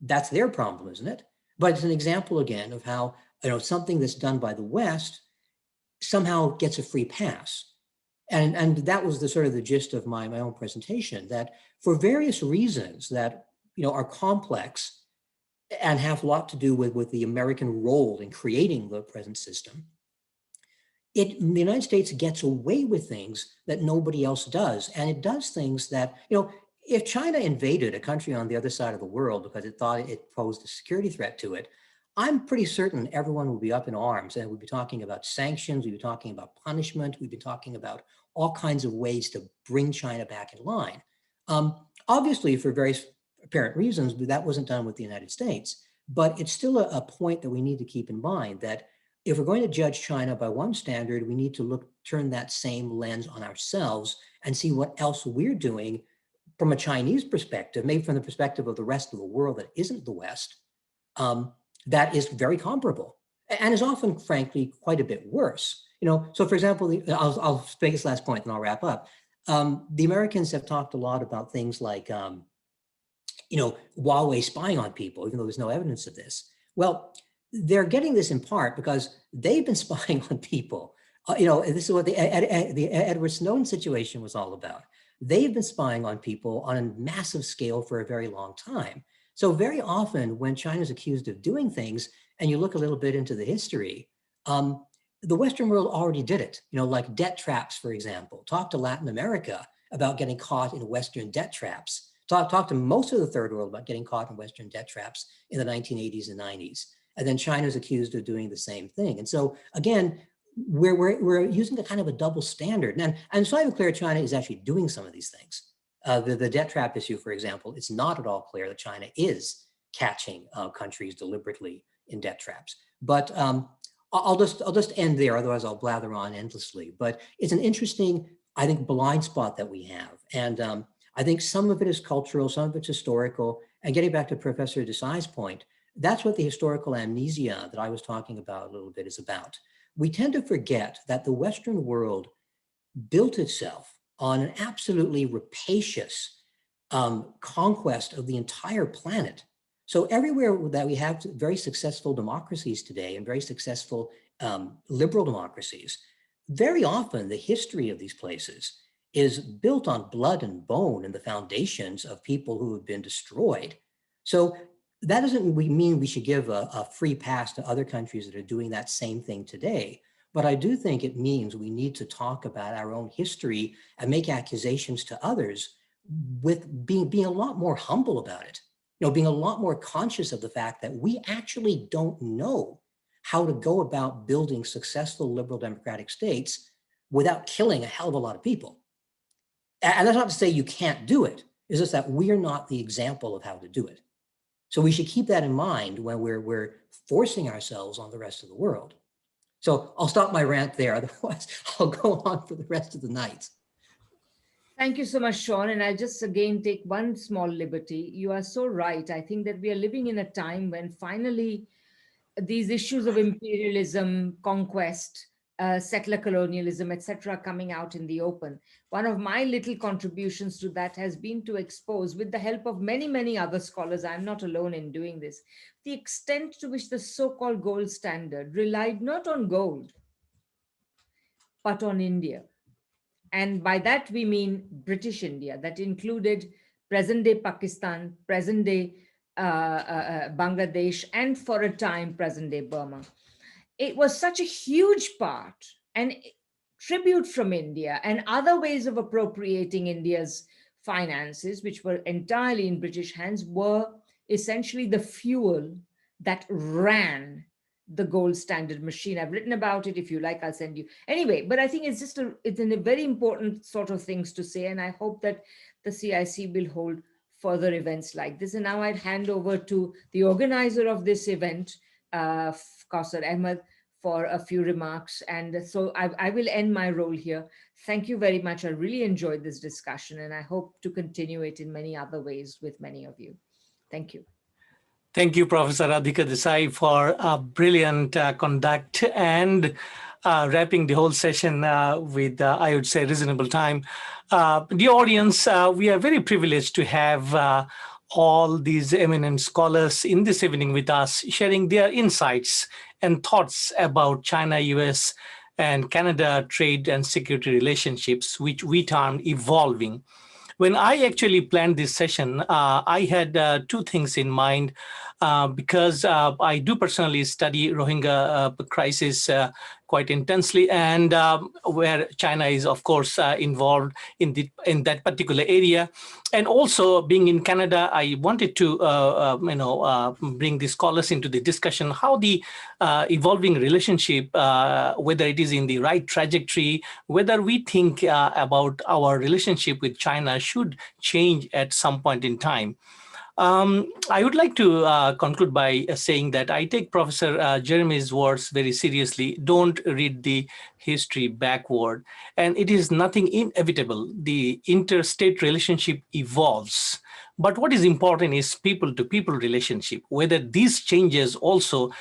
that's their problem, isn't it? But it's an example again of how something that's done by the West somehow gets a free pass. And that was the sort of the gist of my own presentation, that for various reasons that are complex and have a lot to do with the American role in creating the present system, the United States gets away with things that nobody else does. And it does things that, if China invaded a country on the other side of the world because it thought it posed a security threat to it, I'm pretty certain everyone would be up in arms and we'd be talking about sanctions, we'd be talking about punishment, we'd be talking about all kinds of ways to bring China back in line. Obviously, for various apparent reasons, that wasn't done with the United States, but it's still a point that we need to keep in mind, that if we're going to judge China by one standard, we need to turn that same lens on ourselves and see what else we're doing from a Chinese perspective, maybe from the perspective of the rest of the world that isn't the West, that is very comparable and is often, frankly, quite a bit worse. So for example, I'll make this last point and I'll wrap up. The Americans have talked a lot about things like, Huawei spying on people, even though there's no evidence of this. Well, they're getting this in part because they've been spying on people. This is what the Edward Snowden situation was all about. They've been spying on people on a massive scale for a very long time. So very often when China is accused of doing things, and you look a little bit into the history, the Western world already did it. Like debt traps, for example. Talk to Latin America about getting caught in Western debt traps. Talk to most of the third world about getting caught in Western debt traps in the 1980s and 90s. And then China is accused of doing the same thing. And so again, we're using a kind of a double standard. And it's not even clear China is actually doing some of these things. The debt trap issue, for example, it's not at all clear that China is catching countries deliberately in debt traps. But I'll just end there, otherwise I'll blather on endlessly. But it's an interesting, I think, blind spot that we have. And I think some of it is cultural, some of it's historical. And getting back to Professor Desai's point, that's what the historical amnesia that I was talking about a little bit is about. We tend to forget that the Western world built itself on an absolutely rapacious conquest of the entire planet. So everywhere that we have very successful democracies today and very successful liberal democracies, very often the history of these places is built on blood and bone and the foundations of people who have been destroyed. So that doesn't mean we should give a free pass to other countries that are doing that same thing today. But I do think it means we need to talk about our own history and make accusations to others with being a lot more humble about it. Being a lot more conscious of the fact that we actually don't know how to go about building successful liberal democratic states without killing a hell of a lot of people. And that's not to say you can't do it. It's just that we're not the example of how to do it. So we should keep that in mind when we're forcing ourselves on the rest of the world. So I'll stop my rant there. Otherwise, I'll go on for the rest of the night. Thank you so much, Shaun. And I just again take one small liberty. You are so right. I think that we are living in a time when finally these issues of imperialism, conquest, settler colonialism, etc., coming out in the open. One of my little contributions to that has been to expose, with the help of many, many other scholars, I'm not alone in doing this, the extent to which the so-called gold standard relied not on gold, but on India. And by that, we mean British India. That included present-day Pakistan, present-day Bangladesh, and for a time, present-day Burma. It was such a huge part and tribute from India and other ways of appropriating India's finances, which were entirely in British hands, were essentially the fuel that ran the gold standard machine. I've written about it. If you like, I'll send you. Anyway, but I think it's just it's a very important sort of things to say. And I hope that the CIC will hold further events like this. And now I'd hand over to the organizer of this event, Kausar Ahmed, for a few remarks. And so I will end my role here. Thank you very much. I really enjoyed this discussion, and I hope to continue it in many other ways with many of you. Thank you. Thank you, Professor Radhika Desai, for a brilliant conduct and wrapping the whole session with, I would say, reasonable time. Dear audience, we are very privileged to have all these eminent scholars in this evening with us, sharing their insights and thoughts about China, US, and Canada trade and security relationships, which we term evolving. When I actually planned this session, I had two things in mind because I do personally study Rohingya crisis quite intensely, and where China is, of course, involved in that particular area. And also being in Canada, I wanted to bring the scholars into the discussion how the evolving relationship, whether it is in the right trajectory, whether we think about our relationship with China should change at some point in time. I would like to conclude by saying that I take Professor Jeremy's words very seriously. Don't read the history backward. And it is nothing inevitable. The interstate relationship evolves. But what is important is people-to-people relationship, whether these changes also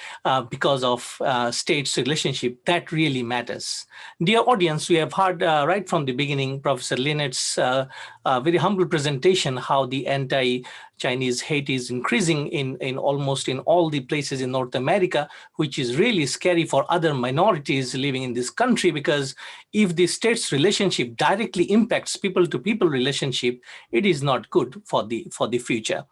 because of states' relationship, that really matters. Dear audience, we have heard right from the beginning, Professor Lynette's very humble presentation, how the anti-Chinese hate is increasing in almost in all the places in North America, which is really scary for other minorities living in this country, because if the states' relationship directly impacts people-to-people relationship, it is not good for the future.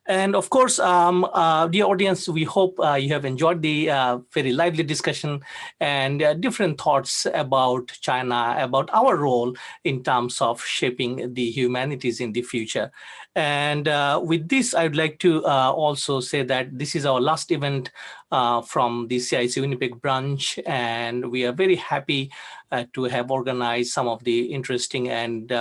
And of course, dear audience, we hope you have enjoyed the very lively discussion and different thoughts about China, about our role in terms of shaping the humanities in the future. And with this, I would like to also say that this is our last event from the CIC Winnipeg branch, and we are very happy to have organized some of the interesting and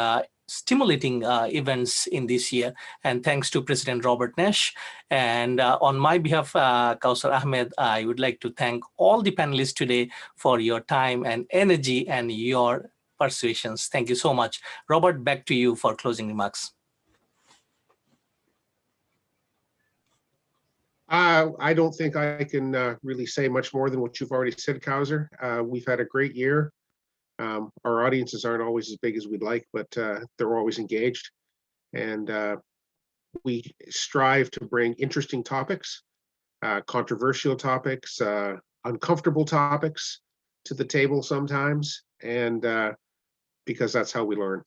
stimulating events in this year. And thanks to President Robert Nash. And on my behalf, Kausar Ahmed, I would like to thank all the panelists today for your time and energy and your persuasions. Thank you so much. Robert, back to you for closing remarks. I don't think I can really say much more than what you've already said, Kausar. We've had a great year. Our audiences aren't always as big as we'd like, but they're always engaged. And we strive to bring interesting topics, controversial topics, uncomfortable topics to the table sometimes. And because that's how we learn.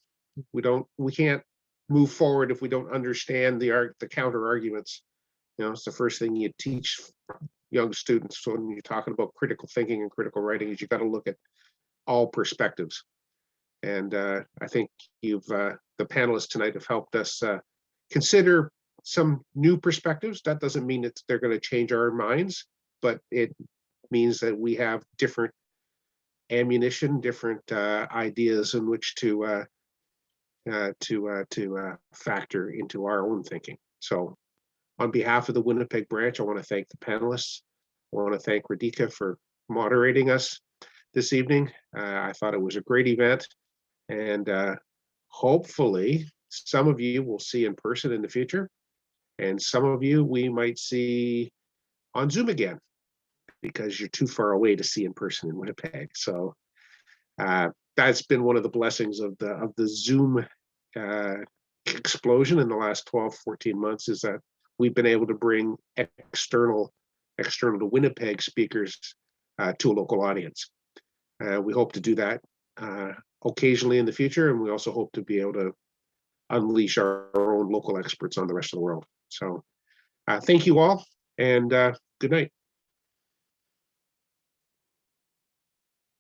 We can't move forward if we don't understand the counter arguments. You know, it's the first thing you teach young students when you're talking about critical thinking and critical writing is you got to look at all perspectives. And I think the panelists tonight have helped us consider some new perspectives. That doesn't mean that they're going to change our minds, but it means that we have different ammunition, different ideas in which to factor into our own thinking. So on behalf of the Winnipeg branch, I want to thank the panelists. I want to thank Radhika for moderating us this evening. I thought it was a great event, and hopefully some of you will see in person in the future, and some of you we might see on Zoom again because you're too far away to see in person in Winnipeg. So that's been one of the blessings of the Zoom explosion in the last 12, 14 months, is that we've been able to bring external to Winnipeg speakers to a local audience. We hope to do that occasionally in the future, and we also hope to be able to unleash our own local experts on the rest of the world. So thank you all, and good night.